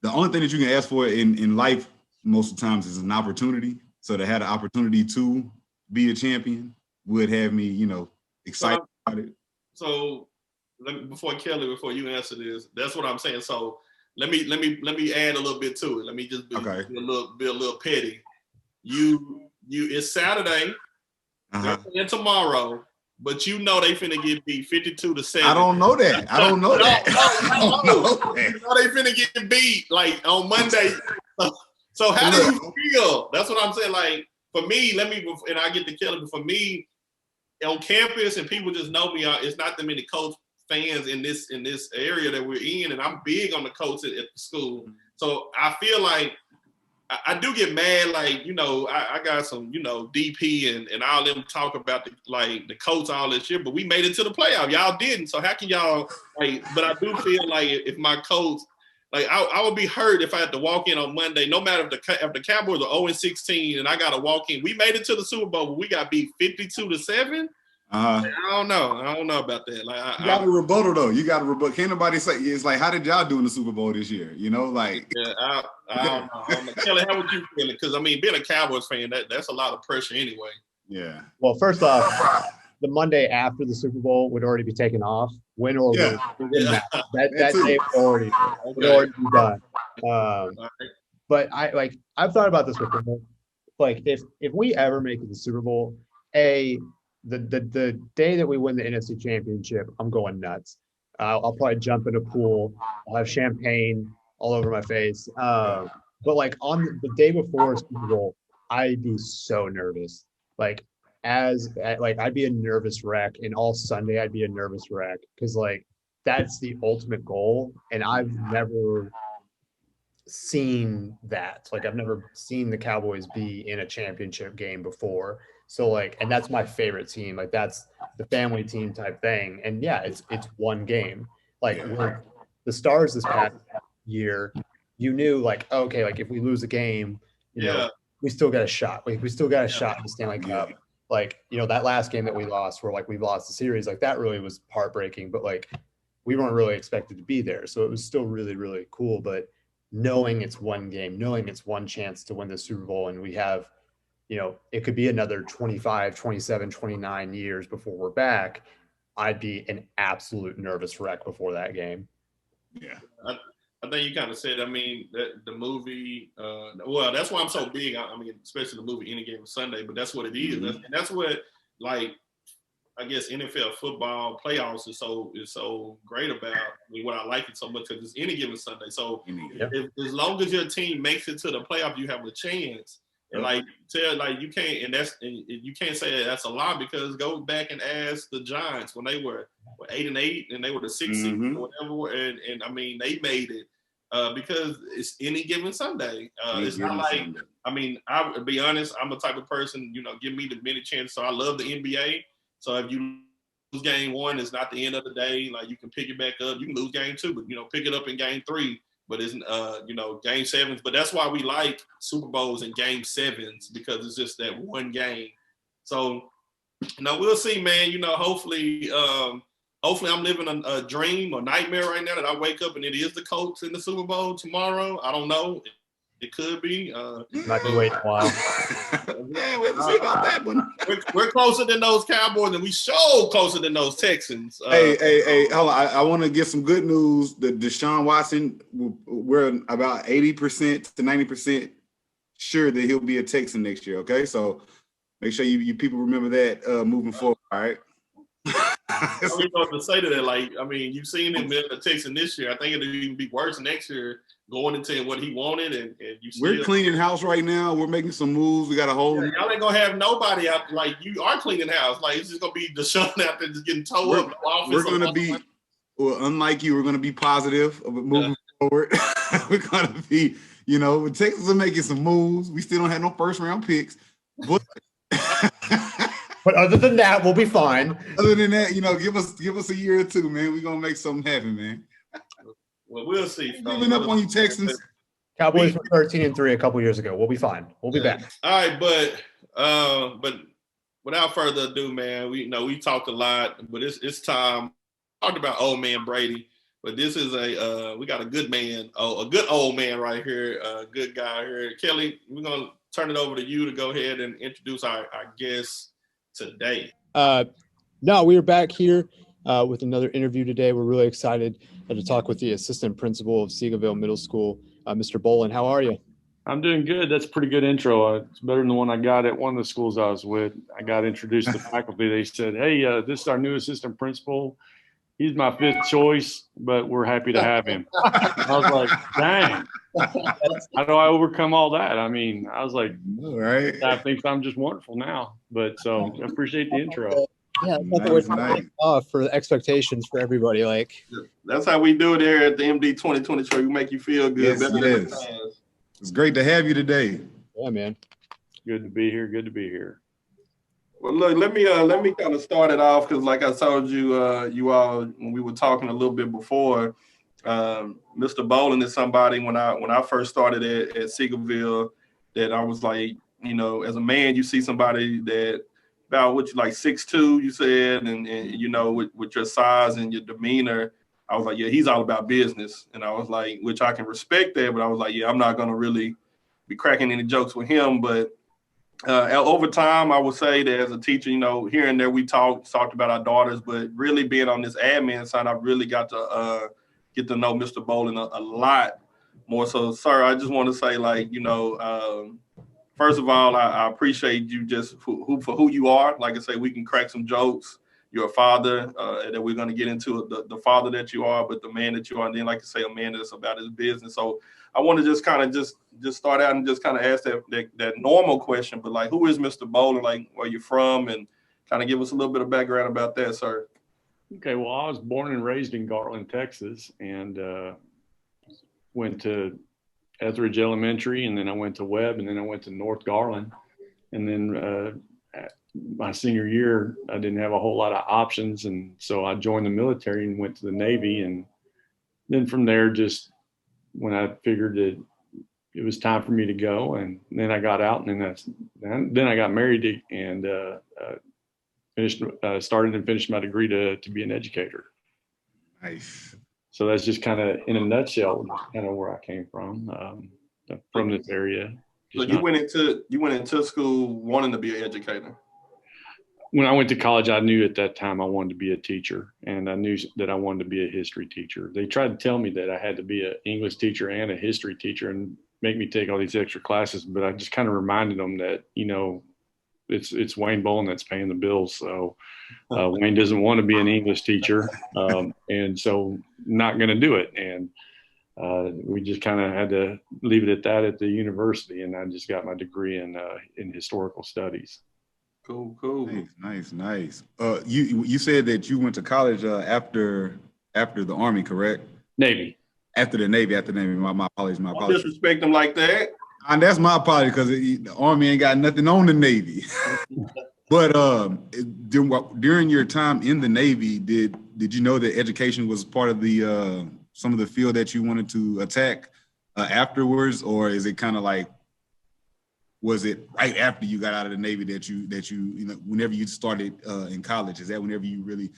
only thing that you can ask for in life most of the times is an opportunity. So to have the opportunity to be a champion would have me, you know, excited about it. So before you answer this, that's what I'm saying. So let me add a little bit to it. Let me just be a little petty. It's Saturday. They're playing tomorrow, but you know they finna get beat 52-7. I don't know that. I don't know that. You know they finna get beat like on Monday. So how do you feel? That's what I'm saying. Like, for me, and I get to Kelly, but for me, on campus, and people just know me, it's not that many Colts fans in this area that we're in, and I'm big on the Colts at the school. So I feel like I do get mad, like, you know, I got some, you know, DP and all them talk about the Colts all this year, but we made it to the playoff. Y'all didn't. So how can y'all, like, but I do feel like if my Colts, like, I would be hurt if I had to walk in on Monday, no matter if the Cowboys are 0-16 and I got to walk in. We made it to the Super Bowl, but we got beat 52-7. Like, I don't know about that. Like, you got a rebuttal though. You got a rebuttal. Can't nobody say it's like, how did y'all do in the Super Bowl this year? You know, like. Yeah, I don't know. Kelly, how would you feel it? Because I mean, being a Cowboys fan, that's a lot of pressure anyway. Yeah. Well, first off, the Monday after the Super Bowl would already be taken off. Win or lose, that day would already be done. But I've thought about this before. like if we ever make it to the Super Bowl, the day that we win the NFC Championship, I'm going nuts. I'll probably jump in a pool. I'll have champagne all over my face. But like on the day before Super Bowl, I'd be so nervous. Like like I'd be a nervous wreck, and all Sunday I'd be a nervous wreck because like that's the ultimate goal, and I've never seen that. Like I've never seen the Cowboys be in a championship game before. So like, and that's my favorite team. Like that's the family team type thing. And yeah, it's one game. Like with the Stars this past year, you knew like, okay, like if we lose a game, you know, we still got a shot. Like we still got a shot in the Stanley Cup. Like, you know, that last game that we lost where like we lost the series, like that really was heartbreaking, but like we weren't really expected to be there. So it was still really, really cool. But knowing it's one game, knowing it's one chance to win the Super Bowl, and we have, you know, it could be another 25, 27, 29 years before we're back, I'd be an absolute nervous wreck before that game. Yeah. I think you kind of said, I mean, the movie, well, that's why I'm so big. I mean, especially the movie Any Given Sunday, but that's what it is. And that's what, like, I guess NFL football playoffs is so great about. I mean, what I like it so much because it's Any Given Sunday. So as long as your team makes it to the playoff, you have a chance. And you can't say that's a lie because go back and ask the Giants when they were 8-8 and they were the 6th seed or whatever, and I mean they made it because it's Any Given Sunday. It's not like Sunday. I mean, I'll be honest, I'm the type of person, you know, give me the many chances. So I love the NBA. So if you lose game 1, it's not the end of the day. Like you can pick it back up. You can lose game 2, but you know, pick it up in game 3. But it's you know, game 7s. But that's why we like Super Bowls and game 7s because it's just that one game. So, you know, we'll see, man. You know, hopefully I'm living a dream or nightmare right now that I wake up and it is the Colts in the Super Bowl tomorrow. I don't know. It could be. Might be waiting a while. Yeah, we'll see about that one. We're closer than those Cowboys, and we show closer than those Texans. Hey, hold on. I want to get some good news. The Deshaun Watson, we're about 80% to 90% sure that he'll be a Texan next year. Okay, so make sure you people remember that moving forward. All right. I don't know what to say to that. Like, I mean, you've seen him in the Texan this year. I think it'll even be worse next year going into what he wanted. And you we're cleaning house right now. We're making some moves. We got a whole. Yeah, y'all ain't gonna have nobody out. Like you are cleaning house. Like it's just gonna be Deshaun out there just getting towed up. We're gonna be, well, unlike you, we're gonna be positive moving forward. We're gonna be, you know, Texas are making some moves. We still don't have no first round picks, but. But other than that, we'll be fine. Other than that, you know, give us a year or two, man. We're gonna make something happen, man. Well, we'll see. Giving up on you, Texans. Cowboys were 13-3 a couple years ago. We'll be fine. We'll be back. All right, but without further ado, man, we talked a lot, but it's time. Talked about old man Brady, but this is we got a good man, a good old man right here, a good guy here. Kelly, we're gonna turn it over to you to go ahead and introduce our guest today. No, we are back here with another interview today. We're really excited to talk with the assistant principal of Seagoville Middle School, Mr. Bollin. How are you? I'm doing good. That's a pretty good intro. It's better than the one I got at one of the schools I was with. I got introduced to faculty. They said, hey, this is our new assistant principal. He's my 5th choice, but we're happy to have him. I was like, dang. How do I overcome all that? I mean, I was like, all right. I think I'm just wonderful now. But so I appreciate the intro. Yeah, nice. For the expectations for everybody. Like that's how we do it here at the MD 2023. We make you feel good. Yes. It's great to have you today. Yeah, man. Good to be here. Good to be here. Well, look, let me kind of start it off because, like I told you, you all when we were talking a little bit before, Mr. Bollin is somebody when I first started at Seagoville that I was like, you know, as a man, you see somebody that about what you like 6'2", you said, and you know, with your size and your demeanor, I was like, yeah, he's all about business, and I was like, which I can respect that, but I was like, yeah, I'm not gonna really be cracking any jokes with him, but. Over time, I would say that as a teacher, you know, here and there we talked about our daughters, but really being on this admin side, I really got to get to know Mr. Bollin a lot more. So, sir, I just want to say, like, you know, first of all, I appreciate you just for who you are. Like I say, we can crack some jokes. You're a father, and then we're going to get into the father that you are, but the man that you are. And then, like I say, a man that's about his business. So I want to just kind of just start out and just kind of ask that normal question, but like, who is Mr. Bollin? Like, where you from? And kind of give us a little bit of background about that, sir. Okay, well, I was born and raised in Garland, Texas, and went to Etheridge Elementary, and then I went to Webb, and then I went to North Garland. And then my senior year, I didn't have a whole lot of options, and so I joined the military and went to the Navy. And then from there, just when I figured that it was time for me to go, and then I got out, and then I got married and started and finished my degree to be an educator. Nice. So that's just kind of in a nutshell, kind of where I came from this area. So you went into school wanting to be an educator. When I went to college, I knew at that time I wanted to be a teacher, and I knew that I wanted to be a history teacher. They tried to tell me that I had to be an English teacher and a history teacher and make me take all these extra classes, but I just kind of reminded them that, it's Wayne Bollin that's paying the bills. So Wayne doesn't want to be an English teacher, and so not going to do it. And we just kind of had to leave it at that at the university, and I just got my degree in historical studies. Cool. Nice. You said that you went to college after the Army, correct? Navy. After the Navy. My apologies. Don't disrespect them like that. And that's my apology, because the Army ain't got nothing on the Navy. But during your time in the Navy, did you know that education was part of the some of the field that you wanted to attack afterwards, or is it kind of like, was it right after you got out of the Navy that you whenever you started in college? Is that whenever you really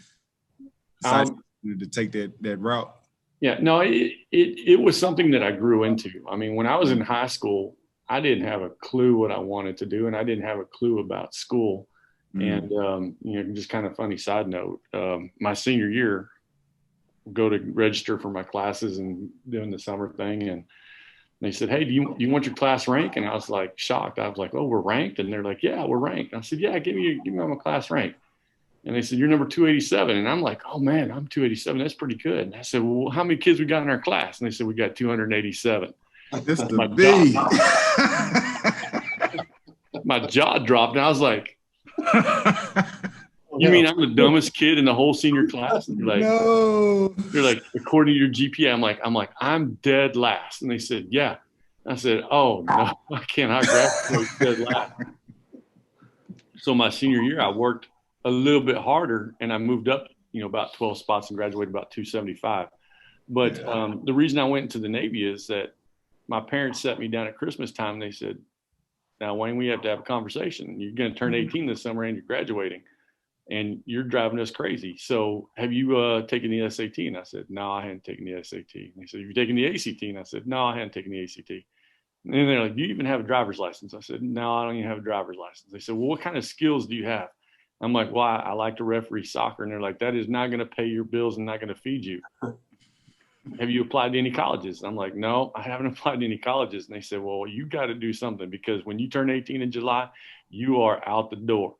decided to take that route? Yeah, no, it was something that I grew into. I mean, when I was in high school, I didn't have a clue what I wanted to do, and I didn't have a clue about school. And just kind of funny side note, my senior year, go to register for my classes and doing the summer thing, and they said, "Hey, do you want your class rank?" And I was like shocked. I was like, "Oh, we're ranked?" And they're like, "Yeah, we're ranked." And I said, "Yeah, give me my class rank." And they said, "You're number 287." And I'm like, "Oh man, I'm 287. That's pretty good." And I said, "Well, how many kids we got in our class?" And they said, "We got 287." This is the big. My jaw dropped, and I was like, "You mean I'm the dumbest kid in the whole senior class?" And No. They're like, "According to your GPA," I'm like, "I'm dead last." And they said, "Yeah." I said, "Oh no, I cannot graduate dead last." So my senior year, I worked a little bit harder, and I moved up, about 12 spots and graduated about 275. But the reason I went into the Navy is that my parents sat me down at Christmas time, and they said, "Now, Wayne, we have to have a conversation. You're going to turn 18 this summer, and you're graduating, and you're driving us crazy. So have you taken the SAT?" And I said, "No, I hadn't taken the SAT." And they said, "Have you taken the ACT?" And I said, "No, I hadn't taken the ACT." And then they're like, "Do you even have a driver's license?" I said, "No, I don't even have a driver's license." They said, "Well, what kind of skills do you have?" I'm like, "Well, I like to referee soccer." And they're like, "That is not going to pay your bills and not going to feed you. Have you applied to any colleges?" And I'm like, "No, I haven't applied to any colleges." And they said, "Well, you got to do something, because when you turn 18 in July, you are out the door."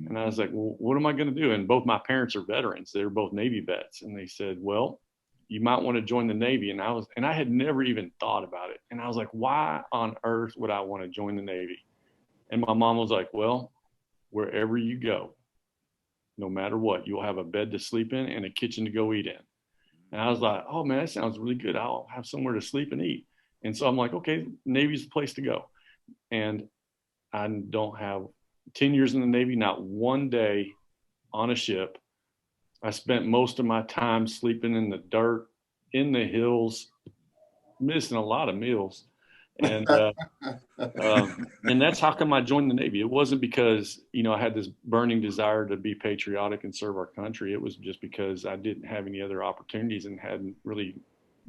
And I was like, "Well, what am I going to do?" And both my parents are veterans. They're both Navy vets. And they said, "Well, you might want to join the Navy." And I had never even thought about it. And I was like, "Why on earth would I want to join the Navy?" And my mom was like, "Well, wherever you go, no matter what, you'll have a bed to sleep in and a kitchen to go eat in." And I was like, "Oh man, that sounds really good. I'll have somewhere to sleep and eat." And so I'm like, "Okay, Navy's the place to go." And I don't have 10 years in the Navy, not one day on a ship. I spent most of my time sleeping in the dirt, in the hills, missing a lot of meals. And and that's how come I joined the Navy. It wasn't because, I had this burning desire to be patriotic and serve our country. It was just because I didn't have any other opportunities and hadn't really,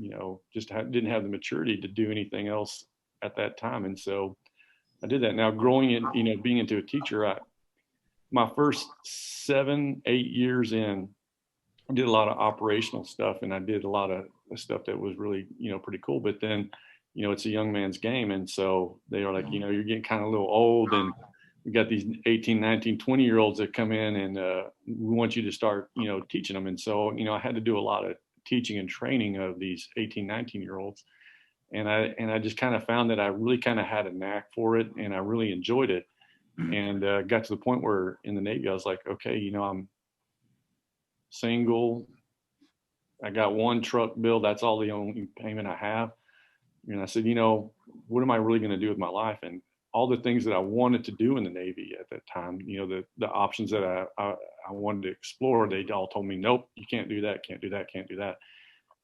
didn't have the maturity to do anything else at that time. And so I did that. Now, growing in, being into a teacher, my first 7-8 years in, I did a lot of operational stuff, and I did a lot of stuff that was really, pretty cool. But then you know, it's a young man's game. And so they are like, you know, you're getting kind of a little old, and we got these 18, 19, 20-year-olds that come in, and we want you to start, you know, teaching them. And so, you know, I had to do a lot of teaching and training of these 18, 19-year-olds. And I just kind of found that I really kind of had a knack for it, and I really enjoyed it. And got to the point where in the Navy, I was like, okay, you know, I'm single. I got one truck bill. That's all the only payment I have. And I said, you know, what am I really going to do with my life? And all the things that I wanted to do in the Navy at that time, you know, the options that I wanted to explore, they all told me, nope, you can't do that, can't do that, can't do that.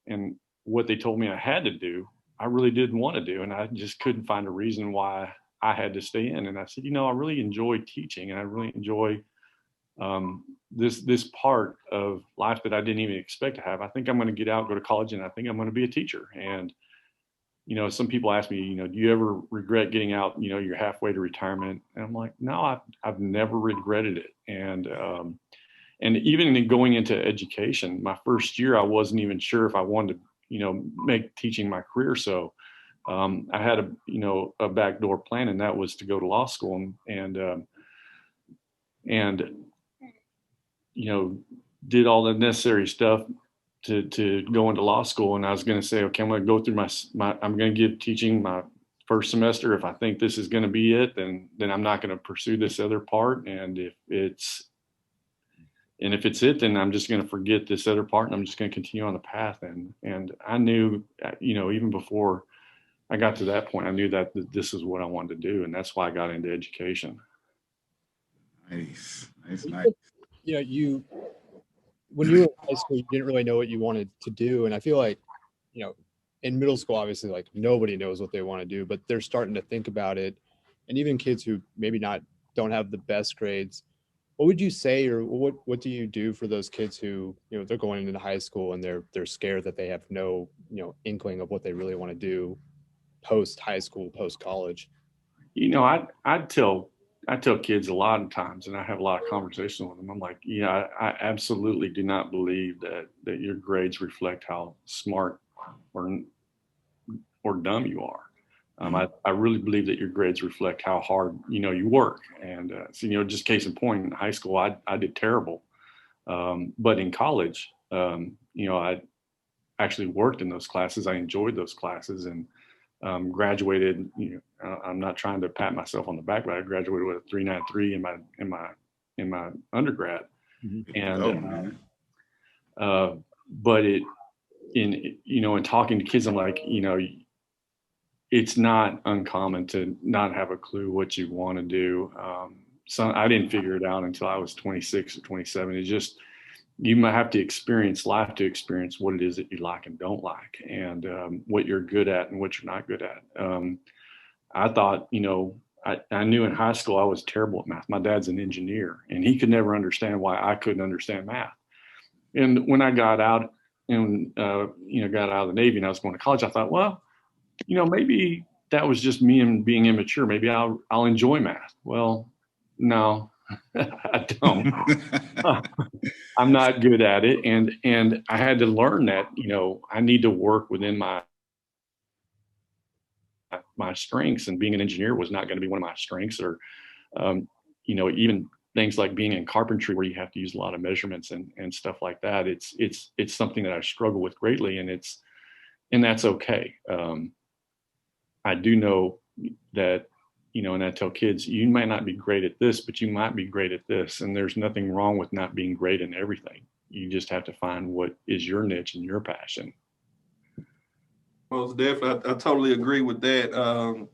And what they told me I had to do, I really didn't want to do. And I just couldn't find a reason why I had to stay in. And I said, you know, I really enjoy teaching, and I really enjoy this part of life that I didn't even expect to have. I think I'm going to get out, go to college, and I think I'm going to be a teacher. And you know, some people ask me, you know, do you ever regret getting out? You know, you're halfway to retirement. And I'm like, no, I've never regretted it. And even in going into education, my first year, I wasn't even sure if I wanted to, you know, make teaching my career. So I had a backdoor plan, and that was to go to law school and you know, did all the necessary stuff to go into law school. And I was going to say, okay, I'm going to go through I'm going to give teaching my first semester. If I think this is going to be it, then I'm not going to pursue this other part. And if it's it, then I'm just going to forget this other part, and I'm just going to continue on the path. And I knew, you know, even before I got to that point, I knew that this is what I wanted to do. And that's why I got into education. Nice. You know, when you were in high school, you didn't really know what you wanted to do. And I feel like, you know, in middle school, obviously, like nobody knows what they want to do, but they're starting to think about it. And even kids who maybe don't have the best grades, what would you say, or what do you do for those kids who, you know, they're going into high school and they're scared that they have no, you know, inkling of what they really want to do post high school, post college? You know, I tell kids a lot of times, and I have a lot of conversations with them. I'm like, yeah, I absolutely do not believe that your grades reflect how smart or dumb you are. I really believe that your grades reflect how hard, you know, you work. And so, you know, just case in point, in high school, I did terrible. But in college, you know, I actually worked in those classes. I enjoyed those classes, and graduated. You know, I'm not trying to pat myself on the back, but I graduated with a 3.93 in my undergrad. Mm-hmm. And but in talking to kids, I'm like, you know, it's not uncommon to not have a clue what you want to do. So I didn't figure it out until I was 26 or 27. It's just, you might have to experience life to experience what it is that you like and don't like, and what you're good at and what you're not good at. I thought, you know, I knew in high school I was terrible at math. My dad's an engineer, and he could never understand why I couldn't understand math. And when I got out and, you know, got out of the Navy and I was going to college, I thought, well, you know, maybe that was just me and being immature. Maybe I'll enjoy math. Well, no, I don't. I'm not good at it. And I had to learn that, you know, I need to work within my strengths, and being an engineer was not going to be one of my strengths. Or, you know, even things like being in carpentry where you have to use a lot of measurements and stuff like that. It's something that I struggle with greatly, and that's okay. I do know that, you know, and I tell kids, you might not be great at this, but you might be great at this. And there's nothing wrong with not being great in everything. You just have to find what is your niche and your passion. Most definitely. I totally agree with that.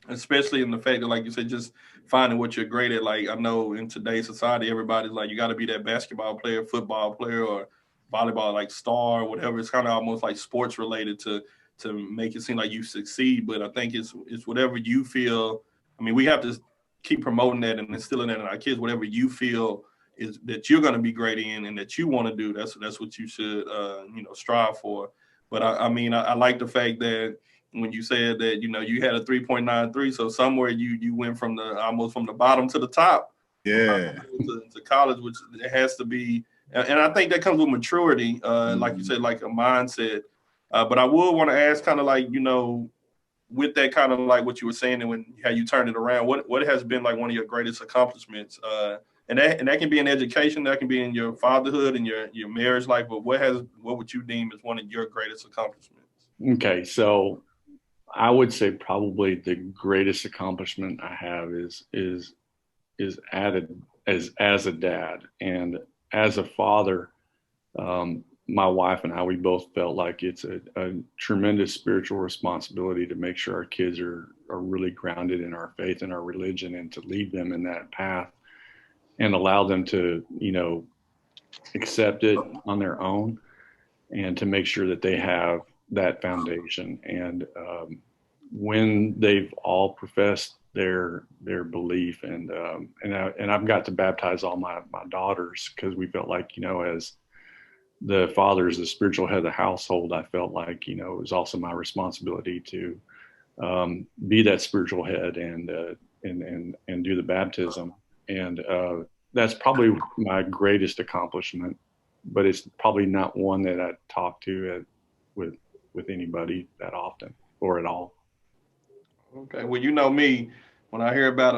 Especially in the fact that, like you said, just finding what you're great at. Like, I know in today's society, everybody's like, you got to be that basketball player, football player, or volleyball, like star, or whatever. It's kind of almost like sports related to make it seem like you succeed. But I think it's whatever you feel. I mean, we have to keep promoting that and instilling that in our kids. Whatever you feel is that you're going to be great in and that you want to do, that's what you should, you know, strive for. But I mean, I like the fact that when you said that, you know, you had a 3.93, so somewhere you went from almost from the bottom to the top. Yeah. To college, which it has to be, and I think that comes with maturity, like you said, like a mindset. But I would want to ask, kind of like, you know, with that kind of like what you were saying and when how you turned it around, what has been like one of your greatest accomplishments? And that can be in education, that can be in your fatherhood and your marriage life, but what would you deem as one of your greatest accomplishments? Okay, so I would say probably the greatest accomplishment I have is added as a dad and as a father. My wife and I, we both felt like it's a tremendous spiritual responsibility to make sure our kids are really grounded in our faith and our religion, and to lead them in that path and allow them to, accept it on their own, and to make sure that they have that foundation. And when they've all professed their belief, and I've got to baptize all my daughters, because we felt like, as the father is the spiritual head of the household, I felt like, it was also my responsibility to be that spiritual head and do the baptism. And that's probably my greatest accomplishment, but it's probably not one that I talk to with anybody that often or at all. Okay, well, you know me, when I hear about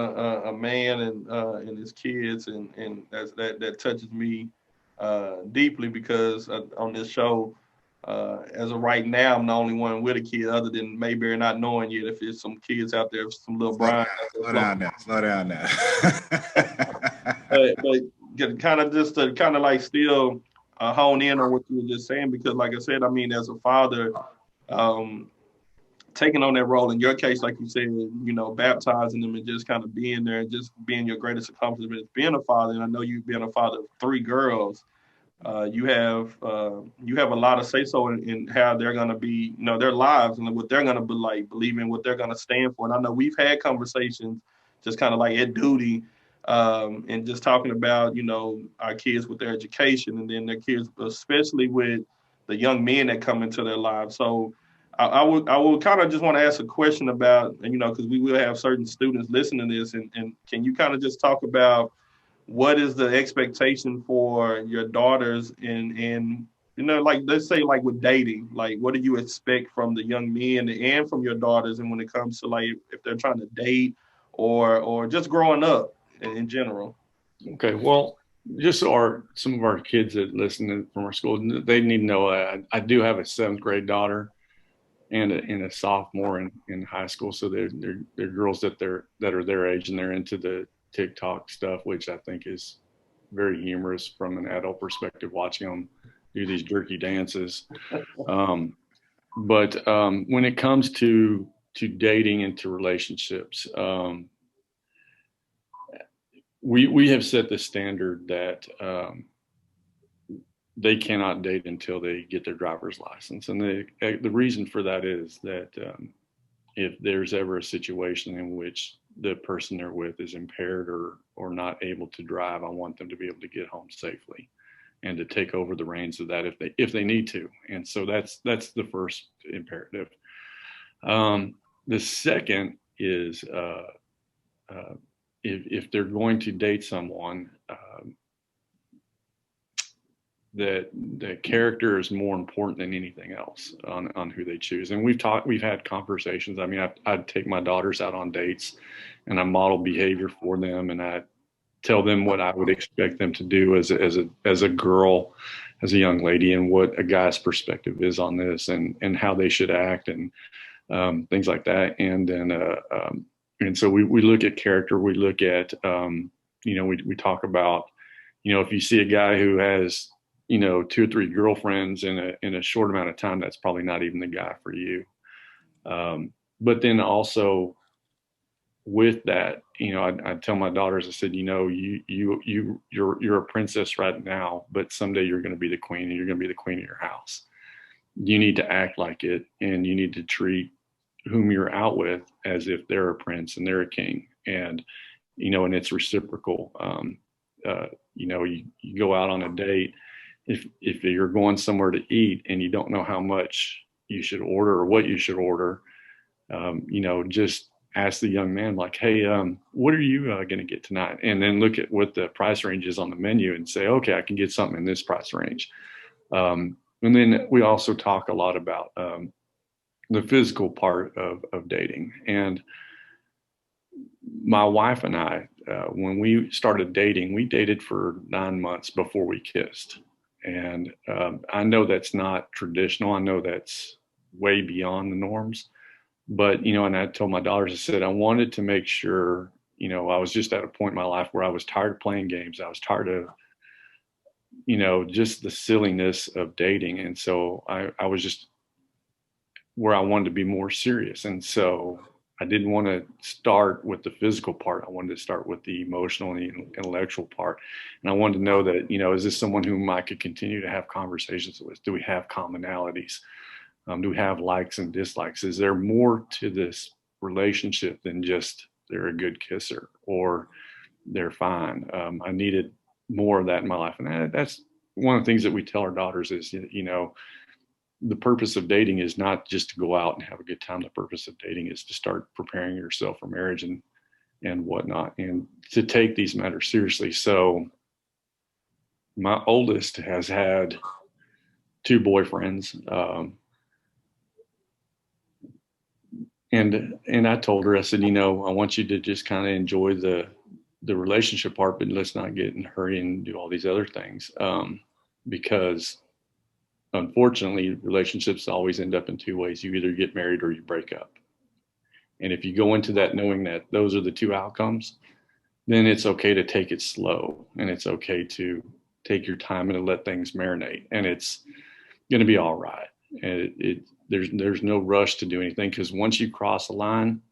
a man and his kids, and that touches me deeply, because on this show, as of right now, I'm the only one with a kid, other than Mayberry not knowing yet if there's some kids out there, some little Brian. Slow down now. but kind of just to kind of like still hone in on what you were just saying, because like I said, I mean, as a father, taking on that role in your case, like you said, baptizing them and just kind of being there and just being your greatest accomplishment is being a father. And I know you've been a father of 3 girls. You have a lot of say so in how they're going to be, their lives and what they're going to be like, believe in what they're going to stand for. And I know we've had conversations just kind of like at duty, and just talking about, our kids with their education, and then their kids, especially with the young men that come into their lives. So I would kind of just want to ask a question about, because we will have certain students listening to this, and can you kind of just talk about what is the expectation for your daughters in like, let's say, like with dating, like what do you expect from the young men and from your daughters, and when it comes to like if they're trying to date or just growing up in general? Okay, well, just so some of our kids that listen from our school, they need to know I do have a 7th grade daughter and a sophomore in high school. So they're girls that are their age, and they're into the TikTok stuff, which I think is very humorous from an adult perspective, watching them do these jerky dances. But when it comes to dating and to relationships, we have set the standard that they cannot date until they get their driver's license. And the reason for that is that if there's ever a situation in which the person they're with is impaired or not able to drive, I want them to be able to get home safely and to take over the reins of that if they need to. And so that's the first imperative. The second is if they're going to date someone, that the character is more important than anything else on who they choose. And we've had conversations. I mean, I'd take my daughters out on dates, and I model behavior for them, and I tell them what I would expect them to do as a girl, as a young lady, and what a guy's perspective is on this, and how they should act, and things like that. And then and so we look at character. We look at we talk about, if you see a guy who has 2 or 3 girlfriends in a short amount of time, that's probably not even the guy for you. But then also with that, I tell my daughters, I said, you're a princess right now, but someday you're going to be the queen, and you're going to be the queen of your house. You need to act like it, and you need to treat whom you're out with as if they're a prince and they're a king. And, and it's reciprocal. You go out on a date. If you're going somewhere to eat and you don't know how much you should order or what you should order, just ask the young man, like, hey, what are you going to get tonight? And then look at what the price range is on the menu and say, okay, I can get something in this price range. And then we also talk a lot about the physical part of dating. And my wife and I, when we started dating, we dated for 9 months before we kissed. And I know that's not traditional. I know that's way beyond the norms. But, and I told my daughters, I said, I wanted to make sure, I was just at a point in my life where I was tired of playing games. I was tired of, just the silliness of dating. And so I was just where I wanted to be more serious. And so I didn't want to start with the physical part. I wanted to start with the emotional and the intellectual part. And I wanted to know that, is this someone whom I could continue to have conversations with? Do we have commonalities? Do we have likes and dislikes? Is there more to this relationship than just they're a good kisser or they're fine? I needed more of that in my life. And that's one of the things that we tell our daughters is, the purpose of dating is not just to go out and have a good time. The purpose of dating is to start preparing yourself for marriage and whatnot, and to take these matters seriously. So my oldest has had 2 boyfriends. And I told her, I said, I want you to just kind of enjoy the relationship part, but let's not get in a hurry and do all these other things. Because unfortunately, relationships always end up in 2 ways. You either get married or you break up. And if you go into that knowing that those are the 2 outcomes, then it's okay to take it slow, and it's okay to take your time and to let things marinate, and it's going to be all right. And there's no rush to do anything, because once you cross the line,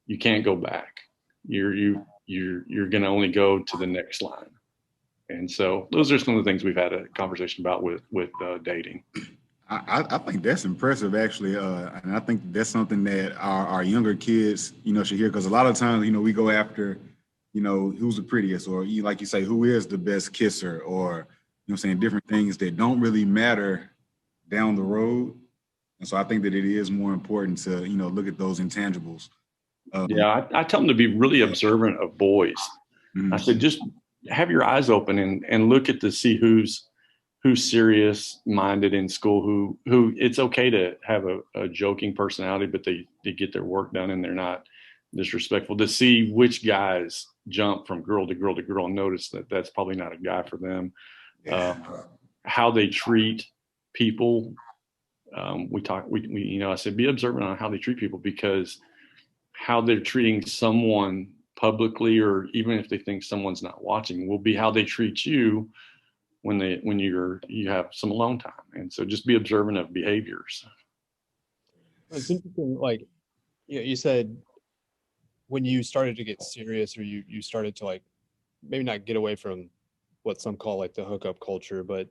you can't go back. You're going to only go to the next line. And so those are some of the things we've had a conversation about with dating. I think that's impressive, actually. And I think that's something that our younger kids, should hear. Because a lot of times, we go after, who's the prettiest, or like you say, who is the best kisser, or, saying different things that don't really matter down the road. And so I think that it is more important to, look at those intangibles. I tell them to be really observant of boys. Mm-hmm. I said, just have your eyes open and look at to see who's serious minded in school, who it's okay to have a joking personality, but they get their work done and they're not disrespectful, to see which guys jump from girl to girl to girl and notice that that's probably not a guy for them. How they treat people. I said, be observant on how they treat people, because how they're treating someone publicly, or even if they think someone's not watching, will be how they treat you when you have some alone time. And so just be observant of behaviors. It's interesting, like you said, when you started to get serious, or you started to, like, maybe not get away from what some call like the hookup culture, but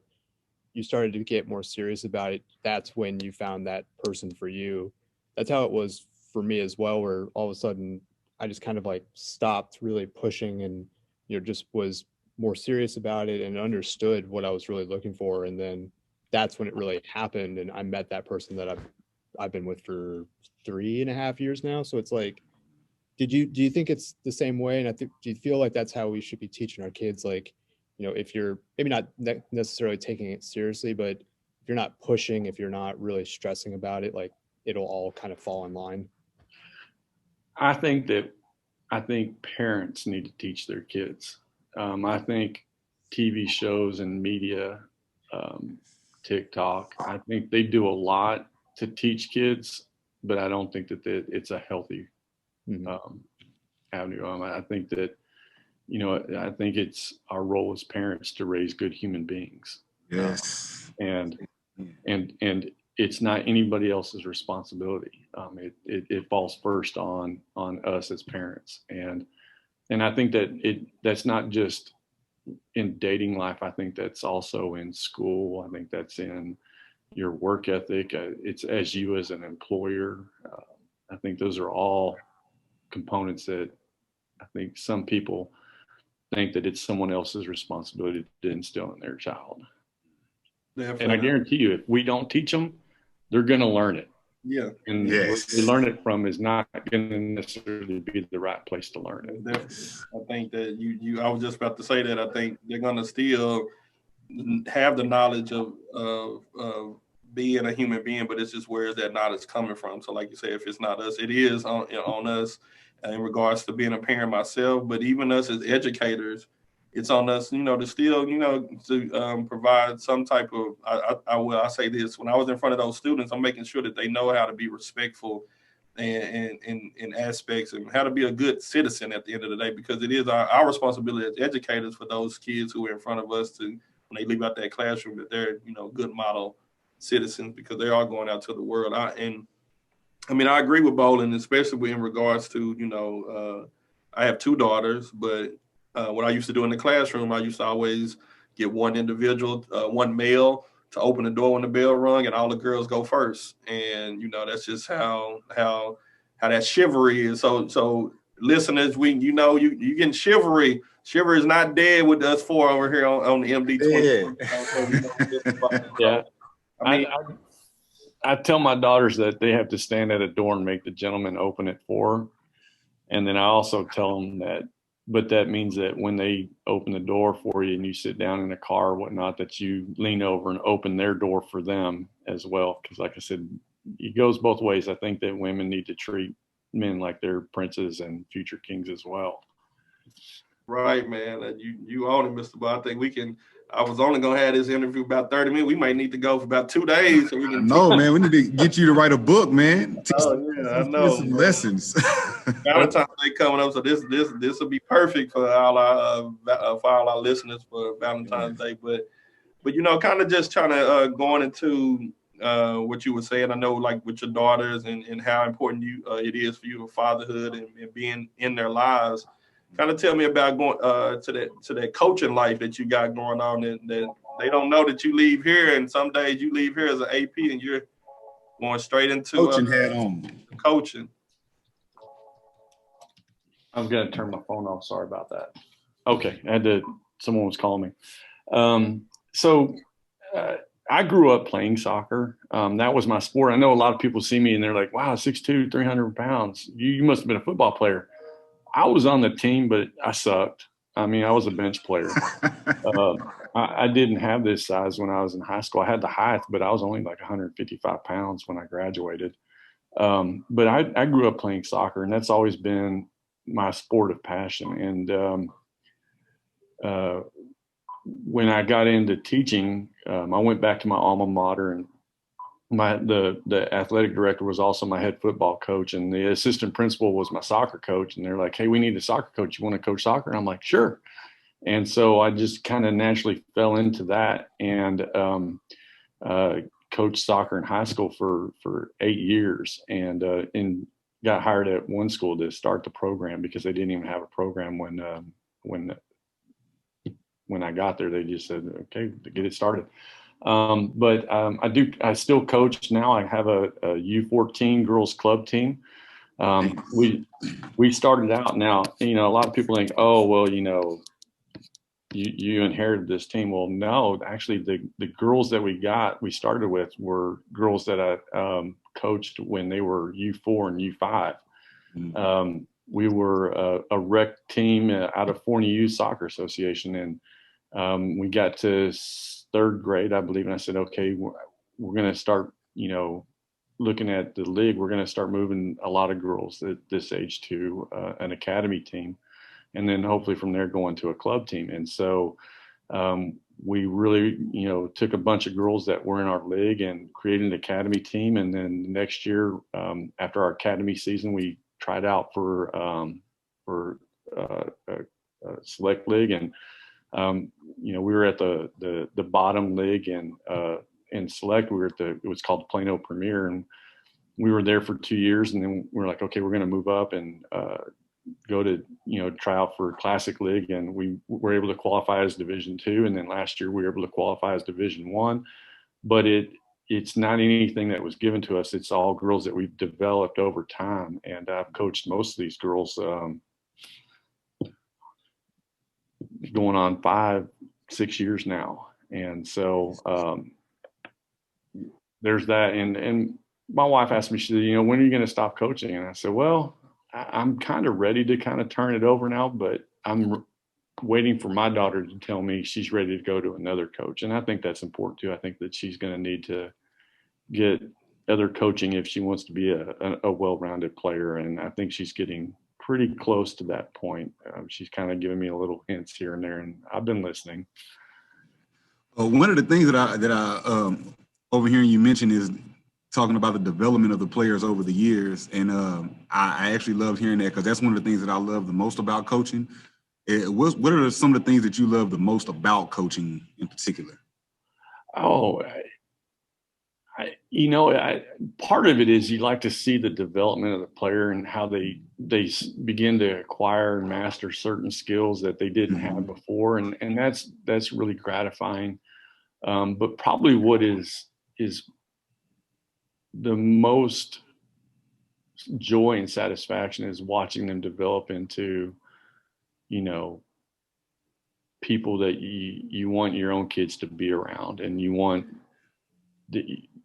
you started to get more serious about it. That's when you found that person for you. That's how it was for me as well, where all of a sudden I just kind of like stopped really pushing and, just was more serious about it and understood what I was really looking for. And then that's when it really happened. And I met that person that I've been with for 3.5 years now. So it's like, do you think it's the same way? And do you feel like that's how we should be teaching our kids? Like, if you're maybe not necessarily taking it seriously, but if you're not pushing, if you're not really stressing about it, like, it'll all kind of fall in line. I think parents need to teach their kids. I think TV shows and media, TikTok, I think they do a lot to teach kids, but I don't think that it's a healthy avenue. I think that, I think it's our role as parents to raise good human beings. Yes. And it's not anybody else's responsibility. It falls first on us as parents. And I think that that's not just in dating life. I think that's also in school. I think that's in your work ethic. It's as you as an employer. I think those are all components that I think some people think that it's someone else's responsibility to instill in their child. Definitely. And I guarantee you, if we don't teach them, they're going to learn it. Yeah. And where they learn it from is not going to necessarily be the right place to learn it. Definitely. I think that I was just about to say that I think they're going to still have the knowledge of being a human being, but it's just where that knowledge is coming from. So like you say, if it's not us, it is on us in regards to being a parent myself, but even us as educators, it's on us, to still, to provide some type of, I say this, when I was in front of those students, I'm making sure that they know how to be respectful and in aspects and how to be a good citizen at the end of the day, because it is our responsibility as educators for those kids who are in front of us to, when they leave out that classroom, that they're, good model citizens, because they are going out to the world. I agree with Bollin, especially in regards to, I have 2 daughters, but what I used to do in the classroom, I used to always get one individual, one male, to open the door when the bell rung, and all the girls go first. And that's just how that chivalry is. So listeners, you getting chivalry. Chivalry is not dead with us 4 over here on the MD20. Yeah. I tell my daughters that they have to stand at a door and make the gentleman open it for her. And then I also tell them but that means that when they open the door for you and you sit down in a car or whatnot, that you lean over and open their door for them as well. Because like I said, it goes both ways. I think that women need to treat men like they're princes and future kings as well. Right, man. You own it, Mr. Boy. I think I was only going to have this interview about 30 minutes. We might need to go for about 2 days. So we can man. We need to get you to write a book, man. I know. Some lessons. Valentine's Day coming up, so this will be perfect for all our listeners for Valentine's Day. But kind of just trying to going into what you were saying. I know, like with your daughters and how important it is for you, fatherhood and being in their lives. Kind of tell me about going to that coaching life that you got going on, and that they don't know that you leave here, and some days you leave here as an AP and you're going straight into coaching hat on. Coaching. I was going to turn my phone off. Sorry about that. Okay, someone was calling me. So I grew up playing soccer. That was my sport. I know a lot of people see me and they're like, wow, 6'2", 300 pounds. You must have been a football player. I was on the team, but I sucked. I was a bench player. I didn't have this size when I was in high school. I had the height, but I was only like 155 pounds when I graduated. But I grew up playing soccer, and that's always been my sport of passion. And when I got into teaching, I went back to my alma mater, and the athletic director was also my head football coach, and the assistant principal was my soccer coach. And they're like, hey, we need a soccer coach. You want to coach soccer? And I'm like, sure. And so I just kind of naturally fell into that, and coached soccer in high school for 8 years, and got hired at one school to start the program, because they didn't even have a program when I got there. They just said, okay, get it started. But I still coach now. I have a U14 girls club team. We started out now, a lot of people think, oh, well, you inherited this team. Well, no, actually the girls that we started with were girls that I coached when they were U4 and U5. Mm-hmm. We were a rec team out of Forney Youth Soccer Association, and we got to 3rd grade, I believe, and I said, okay, we're going to start, looking at the league. We're going to start moving a lot of girls at this age to an academy team, and then hopefully from there going to a club team. And so we really, took a bunch of girls that were in our league and created an academy team. And then the next year, after our academy season, we tried out for a select league, and we were at the bottom league, and in select we were it was called the Plano Premier, and we were there for 2 years, and then we were like, okay, we're going to move up and go to try out for Classic League, and we were able to qualify as Division II, and then last year we were able to qualify as Division I. But it's not anything that was given to us. It's all girls that we've developed over time, and I've coached most of these girls going on 5-6 years now. And so there's that. And my wife asked me, she said, when are you going to stop coaching? And I said, well, I'm kind of ready to kind of turn it over now, but I'm waiting for my daughter to tell me she's ready to go to another coach. And I think that's important too. I think that she's going to need to get other coaching if she wants to be a well-rounded player. And I think she's getting pretty close to that point. She's kind of giving me a little hints here and there, and I've been listening. One of the things that I overhearing you mention is talking about the development of the players over the years, and I actually love hearing that, because that's one of the things that I love the most about coaching. What are some of the things that you love the most about coaching in particular? Oh, part of it is you like to see the development of the player and how they begin to acquire and master certain skills that they didn't have before, and that's really gratifying. But probably what is the most joy and satisfaction is watching them develop into, people that you want your own kids to be around, and you want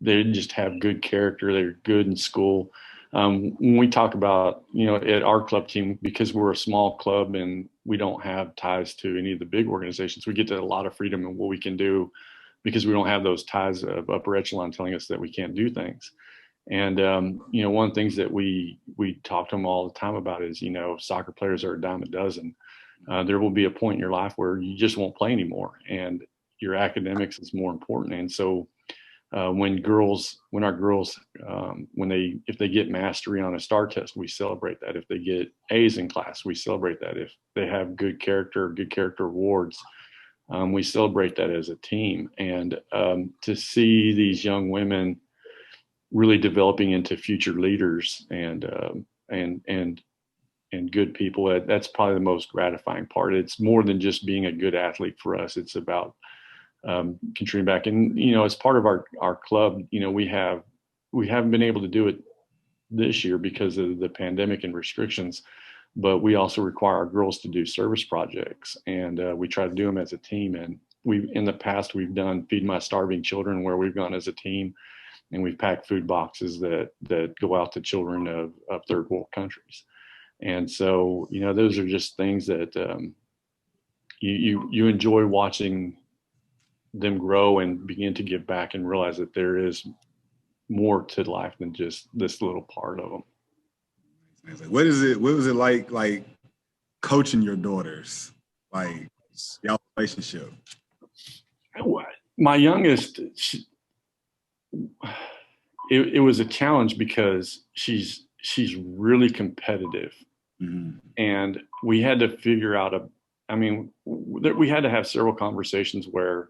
they just have good character. They're good in school. When we talk about, at our club team, because we're a small club and we don't have ties to any of the big organizations, we get a lot of freedom in what we can do, because we don't have those ties of upper echelon telling us that we can't do things. And, one of the things that we talk to them all the time about is, soccer players are a dime a dozen. There will be a point in your life where you just won't play anymore, and your academics is more important. And so when our girls, if they get mastery on a STAR test, we celebrate that. If they get A's in class, we celebrate that. If they have good character awards, we celebrate that as a team. And to see these young women really developing into future leaders and good people, that's probably the most gratifying part. It's more than just being a good athlete for us. It's about contributing back. And, as part of our club, we haven't been able to do it this year because of the pandemic and restrictions, but we also require our girls to do service projects, and we try to do them as a team. And in the past, we've done Feed My Starving Children, where we've gone as a team, and we've packed food boxes that go out to children of third world countries. And so, those are just things that you enjoy watching them grow and begin to give back and realize that there is more to life than just this little part of them. What was it like coaching your daughters, like y'all relationship? My youngest, it was a challenge because she's really competitive. Mm-hmm. And we had to figure out we had to have several conversations where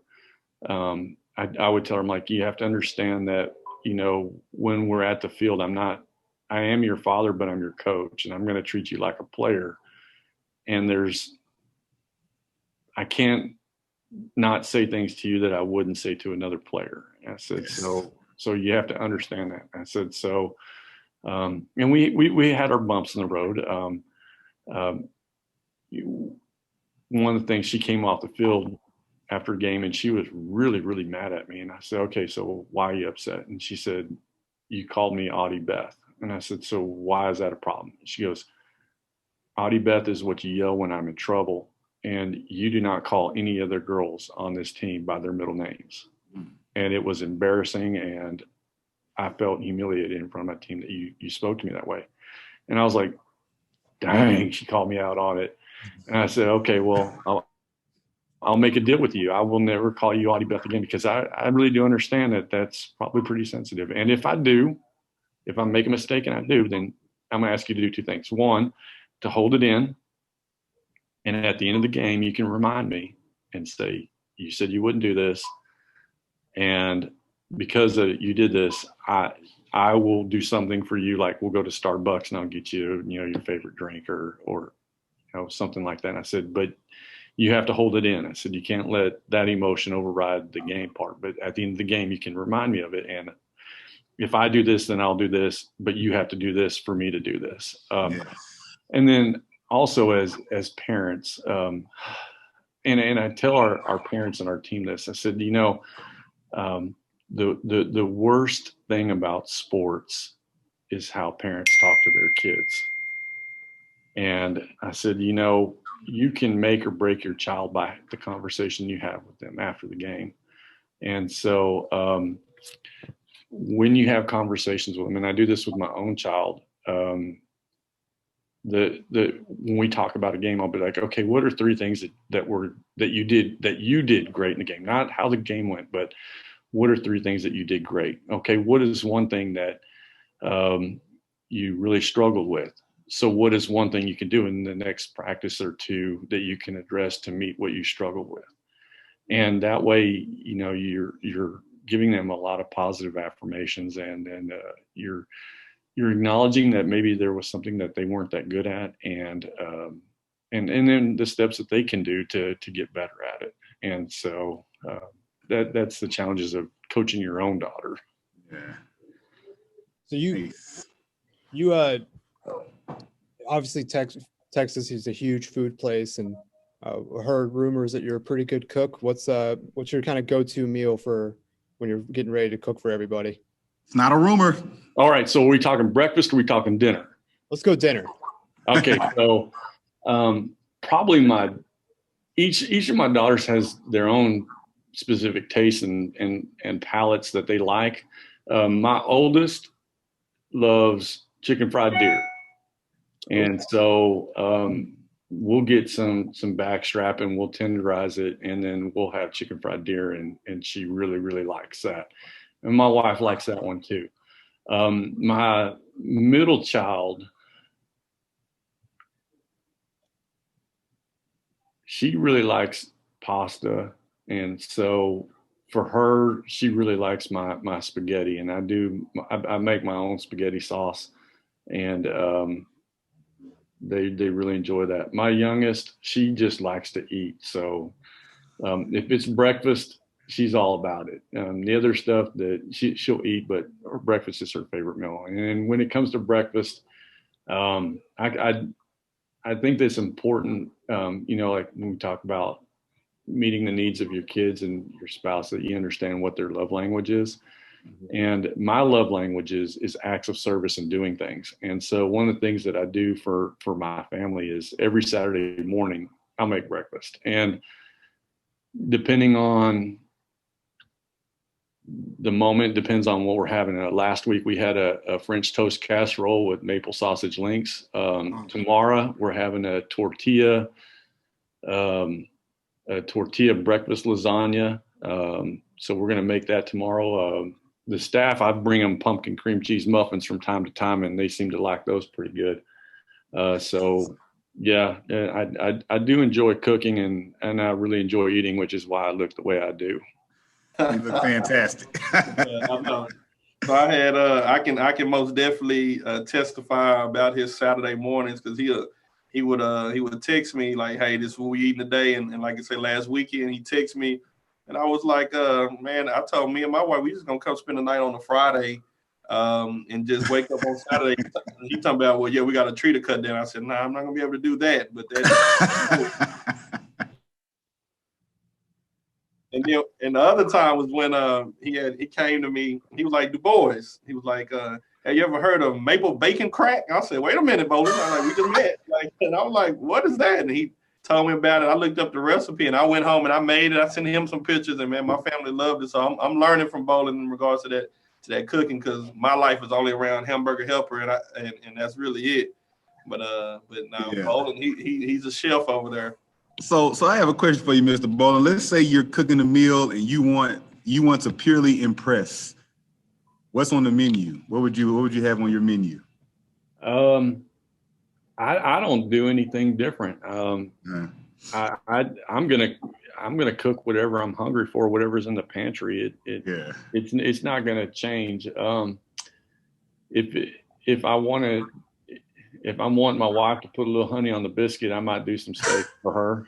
I would tell her, like, you have to understand that, when we're at the field, I am your father, but I'm your coach, and I'm going to treat you like a player. And I can't not say things to you that I wouldn't say to another player. And I said, yes. So you have to understand that. I said, so, and we had our bumps in the road. One of the things, she came off the field after a game and she was really, really mad at me. And I said, okay, so why are you upset? And she said, you called me Audie Beth. And I said, so why is that a problem? She goes, Audie Beth is what you yell when I'm in trouble. And you do not call any other girls on this team by their middle names. And it was embarrassing. And I felt humiliated in front of my team that you spoke to me that way. And I was like, dang, she called me out on it. And I said, okay, well, I'll make a deal with you. I will never call you Audie Beth again, because I really do understand that that's probably pretty sensitive. And if I make a mistake and I do, then I'm going to ask you to do two things. One, to hold it in. And at the end of the game, you can remind me and say, you said you wouldn't do this. And because you did this, I will do something for you. Like, we'll go to Starbucks and I'll get you, your favorite drink or something like that. And I said, but you have to hold it in. I said, you can't let that emotion override the game part. But at the end of the game, you can remind me of it. And if I do this, then I'll do this. But you have to do this for me to do this. Yes. And then also as parents, and I tell our parents and our team this. I said, the worst thing about sports is how parents talk to their kids. And I said, you can make or break your child by the conversation you have with them after the game. And so when you have conversations with them, and I do this with my own child, when we talk about a game, I'll be like, okay, what are 3 things that you did great in the game? Not how the game went, but what are 3 things that you did great? Okay, what is one thing that you really struggled with? So what is one thing you can do in the next practice or 2 that you can address to meet what you struggled with? And that way, you know, you're giving them a lot of positive affirmations, and you're acknowledging that maybe there was something that they weren't that good at, and then the steps that they can do to get better at it. And so that's the challenges of coaching your own daughter. Yeah. So you obviously Texas is a huge food place, and heard rumors that you're a pretty good cook. What's your kind of go-to meal for when you're getting ready to cook for everybody? It's not a rumor. All right. So are we talking breakfast or are we talking dinner? Let's go dinner. Okay. So probably each of my daughters has their own specific tastes and palates that they like. My oldest loves chicken fried deer. And so we'll get some backstrap and we'll tenderize it, and then we'll have chicken fried deer, and she really, really likes that. And my wife likes that one too. My middle child, she really likes pasta, and so for her, she really likes my spaghetti, and I make my own spaghetti sauce, and they really enjoy that. My youngest, she just likes to eat, so if it's breakfast, she's all about it. The other stuff that she'll eat, but her breakfast is her favorite meal. And when it comes to breakfast, I think that's important. You know, like when we talk about meeting the needs of your kids and your spouse, that you understand what their love language is. And my love language is acts of service and doing things. And so one of the things that I do for my family is every Saturday morning, I'll make breakfast. And depending on the moment, depends on what we're having. Last week we had a French toast casserole with maple sausage links. Tomorrow we're having a tortilla breakfast lasagna. So we're going to make that tomorrow. The staff, I bring them pumpkin cream cheese muffins from time to time, and they seem to like those pretty good. So yeah, I do enjoy cooking, and I really enjoy eating, which is why I look the way I do. You look fantastic. Yeah, I know. So I had I can most definitely testify about his Saturday mornings, because he would text me like, hey, this is what we eating today, and like I said, last weekend he texted me, and I was like, man, I told me and my wife we just gonna come spend the night on a Friday, and just wake up on Saturday. He talking about, well, yeah, we got a tree to cut down. I said, nah, I'm not gonna be able to do that, but that. And then, and the other time was when he came to me. He was like, edubois. He was like, have you ever heard of maple bacon crack? I said, wait a minute, Bollin. I'm like, we just met. Like, and I was like, what is that? And he told me about it. I looked up the recipe, and I went home and I made it. I sent him some pictures, and man, my family loved it. So I'm learning from Bollin in regards to that cooking, because my life is only around hamburger helper, and that's really it. But now yeah. Bollin, he's a chef over there. So I have a question for you, Mr. Bollin. Let's say you're cooking a meal and you want to purely impress. What's on the menu? What would you have on your menu? I don't do anything different. I'm gonna cook whatever I'm hungry for, whatever's in the pantry. It's not gonna change. If I'm wanting my wife to put a little honey on the biscuit, I might do some steak for her.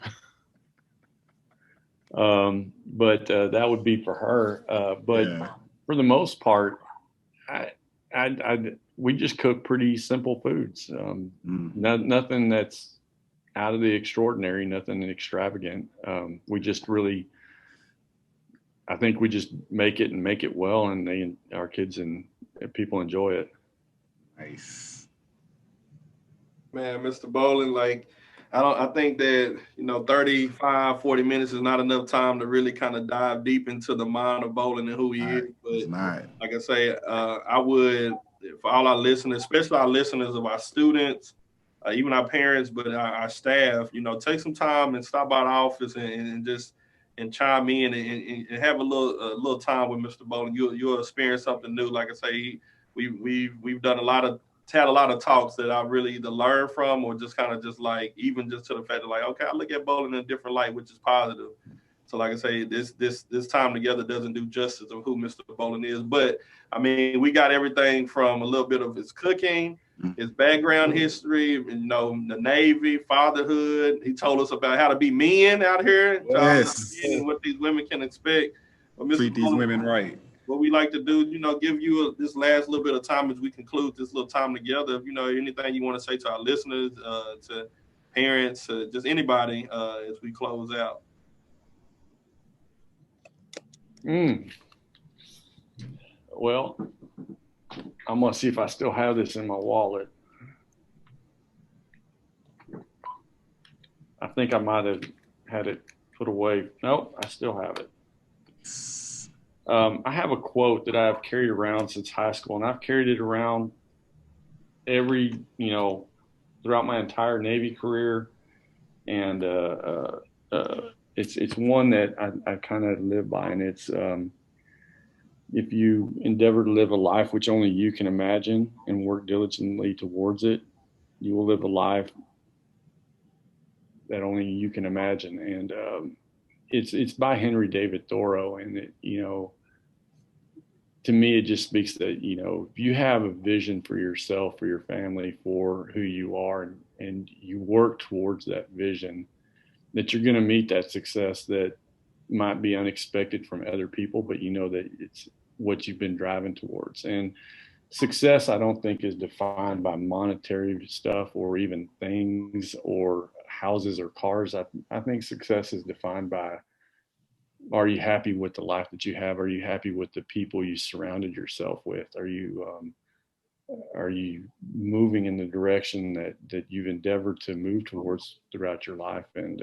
But that would be for her. For the most part, we just cook pretty simple foods. Nothing that's out of the extraordinary, nothing extravagant. I think we just make it well, and our kids and people enjoy it. Nice. Man, Mr. Bollin, like I think that, 35, 40 minutes is not enough time to really kind of dive deep into the mind of Bollin and who he is. It's But not. like I say, I would, for all our listeners, especially our listeners of our students, even our parents, but our staff, take some time and stop by the office and just and chime in and have a little time with Mr. Bollin. You'll experience something new. Like I say, we've done had a lot of talks that I really either learned from or just kind of just like, even just to the fact that like, okay, I look at Bollin in a different light, which is positive. So like I say, this time together doesn't do justice of who Mr. Bollin is. But I mean, we got everything from a little bit of his cooking, his background history, the Navy, fatherhood. He told us about how to be men out here, Yes. and what these women can expect. But Mr. Treat these Bollin, women right. what we like to do, give you this last little bit of time as we conclude this little time together. Anything you want to say to our listeners, to parents, just anybody, as we close out. Well, I'm gonna see if I still have this in my wallet. I think I might have had it put away. Nope, I still have it. I have a quote that I've carried around since high school, and I've carried it around throughout my entire Navy career. And it's one that I kind of live by, and it's if you endeavor to live a life which only you can imagine and work diligently towards it, you will live a life that only you can imagine. And it's by Henry David Thoreau, and to me, it just speaks that, if you have a vision for yourself, for your family, for who you are, and you work towards that vision, that you're going to meet that success that might be unexpected from other people, but that it's what you've been driving towards. And success, I don't think, is defined by monetary stuff or even things or houses or cars. I think success is defined by, are you happy with the life that you have? Are you happy with the people you surrounded yourself with? Are you moving in the direction that you've endeavored to move towards throughout your life? And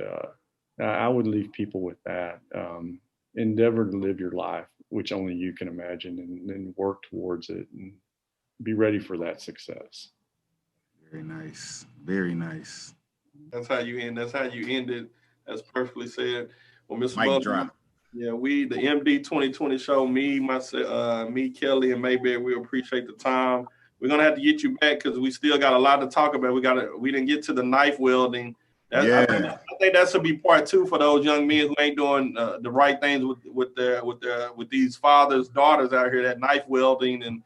I would leave people with that. Endeavor to live your life, which only you can imagine, and then work towards it and be ready for that success. Very nice. Very nice. That's how you end. That's how you end it. That's perfectly said. Well, Mr. Mic Bollin, drop. yeah, the MD 2020 show, me, Kelly, and Mayberry, we appreciate the time. We're gonna have to get you back because we still got a lot to talk about. We didn't get to the knife welding. I think that should be part 2 for those young men who ain't doing the right things with these fathers, daughters out here, that knife welding and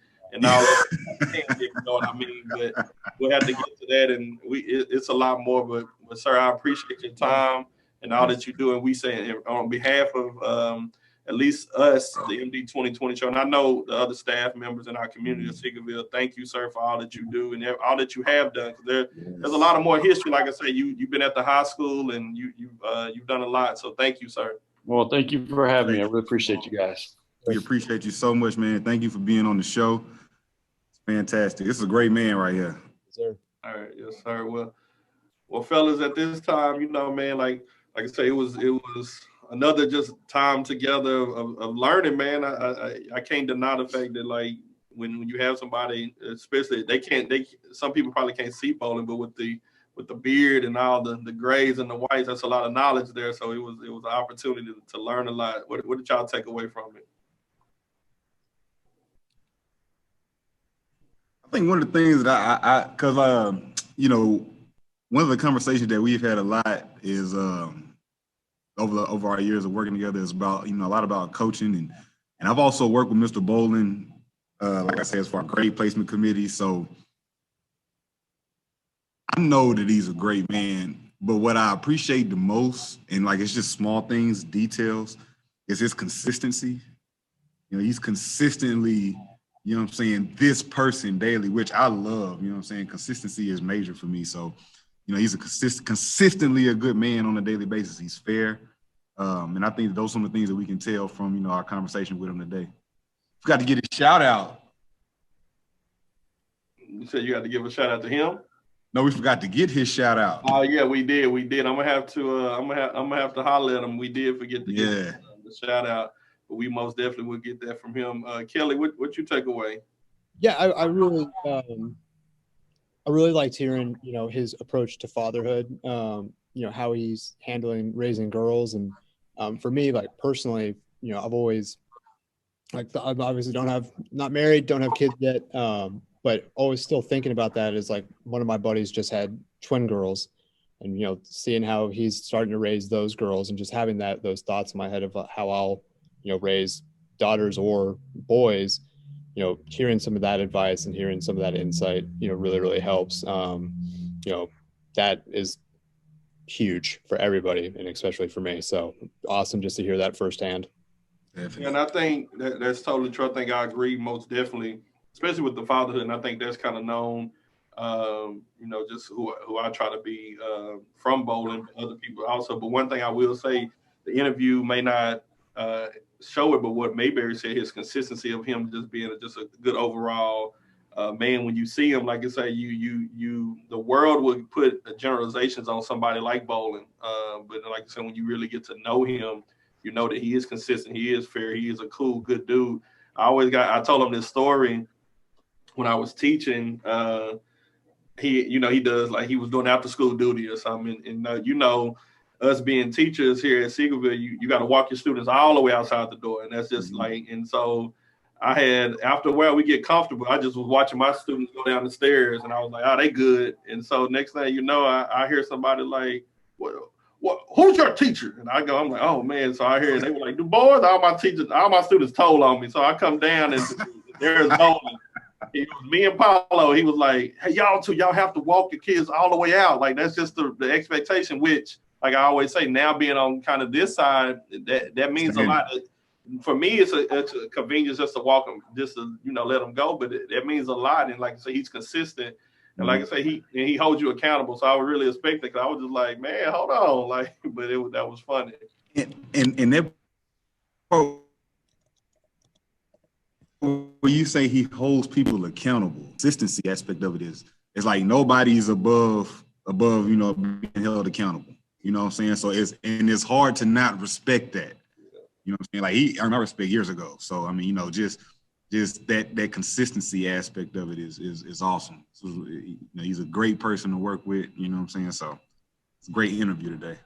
all that. You know what I mean? But we'll have to get to that, and it's a lot more. But sir, I appreciate your time and all that you do. And we say on behalf of at least us, the MD 2020 show, and I know the other staff members in our community of Seagoville, thank you, sir, for all that you do and all that you have done. There's a lot of more history. Like I say, you've been at the high school and you've done a lot. So thank you, sir. Well, thank you for having me. I really appreciate you guys. We appreciate you so much, man. Thank you for being on the show. It's fantastic. This is a great man right here. Yes, sir. All right, yes, sir. Well, fellas, at this time, man, like I say, it was another just time together of learning, man. I can't deny the fact that, like, when you have somebody, especially some people probably can't see Bollin, but with the beard and all the grays and the whites, that's a lot of knowledge there. So it was an opportunity to learn a lot. What did y'all take away from it? I think one of the things that because one of the conversations that we've had a lot is over our years of working together is about a lot about coaching, and I've also worked with Mr. Bollin, like I said, as for our grade placement committee. So I know that he's a great man, but what I appreciate the most, and like it's just small things, details, is his consistency. He's consistently, this person daily, which I love. Consistency is major for me. So, he's consistently a good man on a daily basis. He's fair. And I think those are some of the things that we can tell from, our conversation with him today. We've got to get a shout out. You said you got to give a shout out to him? No, we forgot to get his shout out. Oh yeah, we did. I'm gonna have to holler at him. We did forget to get the shout out, but we most definitely will get that from him. Kelly, what you take away? Yeah, I really liked hearing, his approach to fatherhood, how he's handling raising girls. And for me, like personally, I've always, like, I obviously not married, don't have kids yet, but always still thinking about that is like one of my buddies just had twin girls, and, seeing how he's starting to raise those girls and just having those thoughts in my head of how I'll, raise daughters or boys, hearing some of that advice and hearing some of that insight, really, really helps. That is huge for everybody and especially for me. So awesome just to hear that firsthand. Definitely. And I think that's totally true. I think I agree most definitely, especially with the fatherhood. And I think that's kind of known, just who I try to be from Bollin, other people also. But one thing I will say, the interview may not show it, but what Mayberry said, his consistency of him just being just a good overall man. When you see him, like I say, the world would put generalizations on somebody like Bollin, but like I said, when you really get to know him, you know that he is consistent, he is fair, he is a cool, good dude. I told him this story when I was teaching. He does, like, he was doing after school duty or something, and us being teachers here at Seagoville, you got to walk your students all the way outside the door, and that's just like, and so I had, after a while we get comfortable, I just was watching my students go down the stairs, and I was like, oh, they good. And so next thing you know, I hear somebody like, what, who's your teacher? And I'm like, oh man. So I hear, and they were like, the boys, all my students told on me. So I come down and there's Bollin. It was me and Paulo. He was like, hey, y'all have to walk your kids all the way out. Like, that's just the expectation, which, like I always say, now being on kind of this side, that means a lot. For me, it's a convenience just to walk them, just to, let them go. But that means a lot. And like I say, he's consistent. And like I say, he holds you accountable. So I was really expecting, because I was just like, man, hold on. Like, but that was funny. And that when you say he holds people accountable, consistency aspect of it is like nobody's above being held accountable. You know what I'm saying? So it's hard to not respect that. You know what I'm saying? Like, he earned my respect years ago. So I mean, just that consistency aspect of it is awesome. So, he's a great person to work with. You know what I'm saying? So it's a great interview today.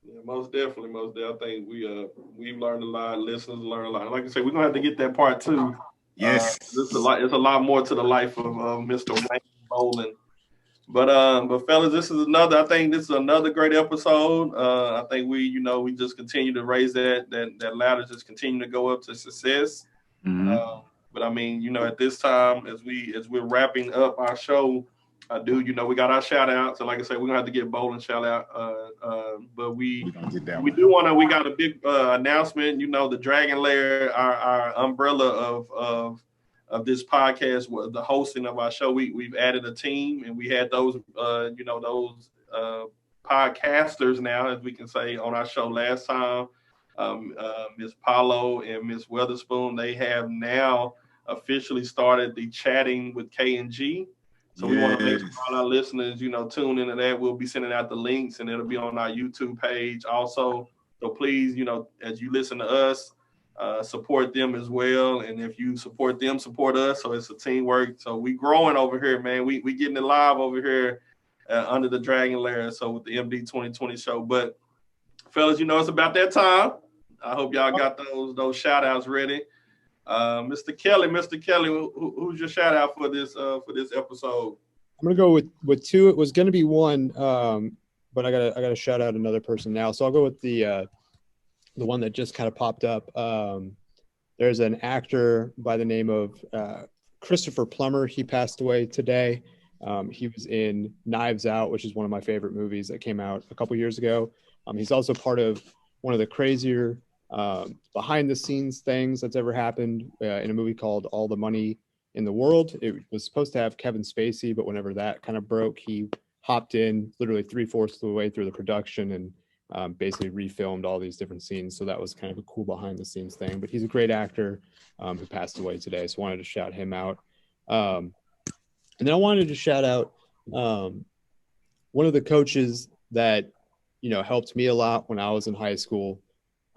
Yeah, most definitely. I think we've learned a lot. Listeners learn a lot. Like I said, we're gonna have to get that part too. Yes, it's a lot more to the life of Mr. Wayne Bollin. But fellas, I think this is another great episode. I think we just continue to raise that ladder, just continue to go up to success. Mm-hmm. But I mean, at this time, as we're wrapping up our show, we got our shout out. So like I said, we're gonna have to get Bollin shout out. But we got a big announcement. The Dragon Lair, our umbrella of this podcast, the hosting of our show. We've added a team, and we had those podcasters now, as we can say, on our show last time. Ms. Paulo and Ms. Weatherspoon, they have now officially started the Chatting with K&G. So we want to make sure all our listeners, tune into that. We'll be sending out the links, and it'll be on our YouTube page also. So please, as you listen to us, support them as well. And if you support them, support us. So it's a teamwork. So we growing over here, man. We getting it live over here under the Dragon Lair. So with the MD 2020 show. But fellas, it's about that time. I hope y'all got those shout outs ready. Mr. Kelly, who's your shout out for this episode? I'm gonna go with two. It was gonna be one, but I gotta shout out another person now. So I'll go with the one that just kind of popped up. There's an actor by the name of Christopher Plummer. He passed away today. He was in Knives Out, which is one of my favorite movies that came out a couple years ago. He's also part of one of the crazier behind the scenes things that's ever happened in a movie called All the Money in the World. It was supposed to have Kevin Spacey, but whenever that kind of broke, he hopped in literally 3/4 of the way through the production and basically refilmed all these different scenes. So that was kind of a cool behind the scenes thing. But he's a great actor who passed away today. So wanted to shout him out. And then I wanted to shout out one of the coaches that, helped me a lot when I was in high school,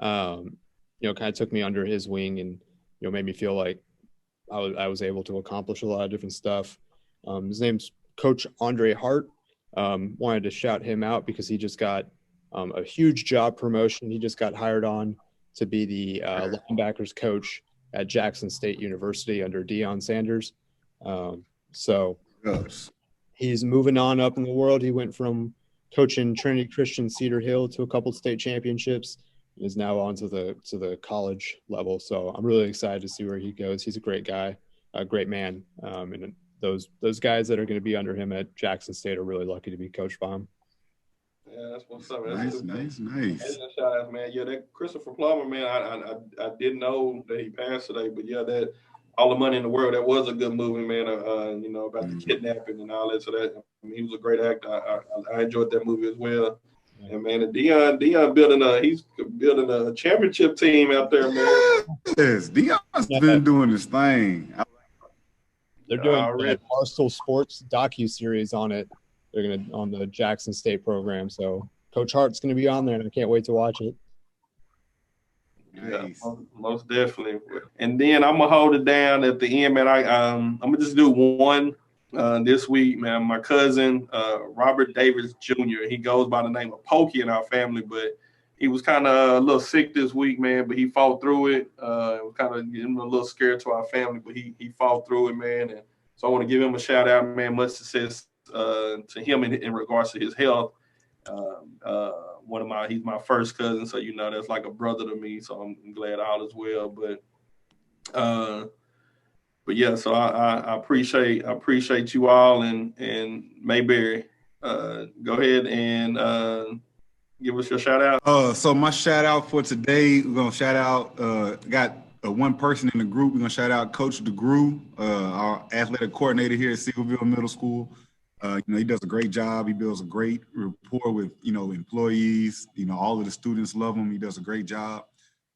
kind of took me under his wing and, made me feel like I was able to accomplish a lot of different stuff. His name's Coach Andre Hart. Wanted to shout him out because he just got a huge job promotion. He just got hired on to be the linebackers coach at Jackson State University under Deion Sanders. So he's moving on up in the world. He went from coaching Trinity Christian Cedar Hill to a couple of state championships and is now on to the college level. So I'm really excited to see where he goes. He's a great guy, a great man. And those guys that are going to be under him at Jackson State are really lucky to be coached by him. Yeah, that's what's up. Nice. Shout out, man. Yeah, that Christopher Plummer, man. I didn't know that he passed today, but yeah, that All the Money in the World, that was a good movie, man. About the kidnapping and all that. So that he was a great actor. I enjoyed that movie as well. Yeah. And man, Deion he's building a championship team out there, man. Yes, Deion's been doing his thing. They're doing a Barstool Sports docu-series on it. They're on the Jackson State program. So Coach Hart's gonna be on there, and I can't wait to watch it. Nice. Yeah, most definitely. And then I'm gonna hold it down at the end, man. I'm gonna just do one this week, man. My cousin Robert Davis Jr. He goes by the name of Pokey in our family, but he was kind of a little sick this week, man. But he fought through it. It was kind of getting a little scared to our family, but he fought through it, man. And so I want to give him a shout out, man. Much success to him in regards to his health. He's my first cousin, so that's like a brother to me. So I'm glad all is well. But yeah, so I appreciate you all and Mayberry. Go ahead and give us your shout out. So my shout out for today, we're gonna shout out. Got one person in the group. We're gonna shout out Coach DeGrew, our athletic coordinator here at Seagoville Middle School. He does a great job. He builds a great rapport with, employees. All of the students love him. He does a great job.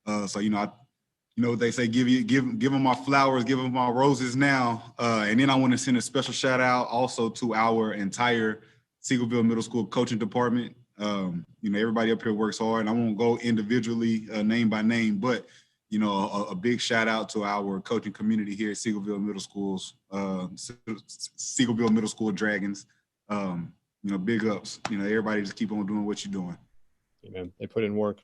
What they say, give him my flowers, give him my roses now. And then I want to send a special shout out also to our entire Seagoville Middle School coaching department. Everybody up here works hard, and I won't go individually name by name, but a big shout out to our coaching community here at Seagoville Middle Schools, Seagoville Middle School Dragons. Big ups. Everybody just keep on doing what you're doing. Amen. They put in work.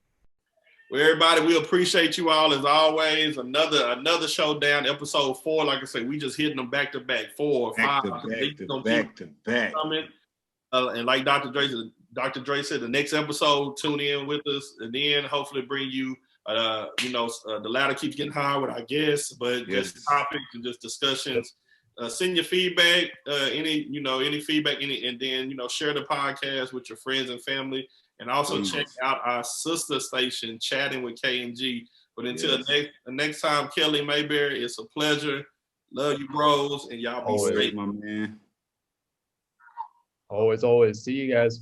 Well, everybody, we appreciate you all as always. Another showdown, episode 4. Like I said, we just hitting them back to back, 4 or 5. Back to back. And like Dr. Dre said, the next episode, tune in with us, and then hopefully bring you. The ladder keeps getting higher with our guests, but just topics and just discussions. Send your feedback, any feedback, and then share the podcast with your friends and family, and also check out our sister station, Chatting with K&G. But until the next time, Kelly Mayberry, it's a pleasure. Love you, bros, and y'all be safe, my man. Always. See you guys.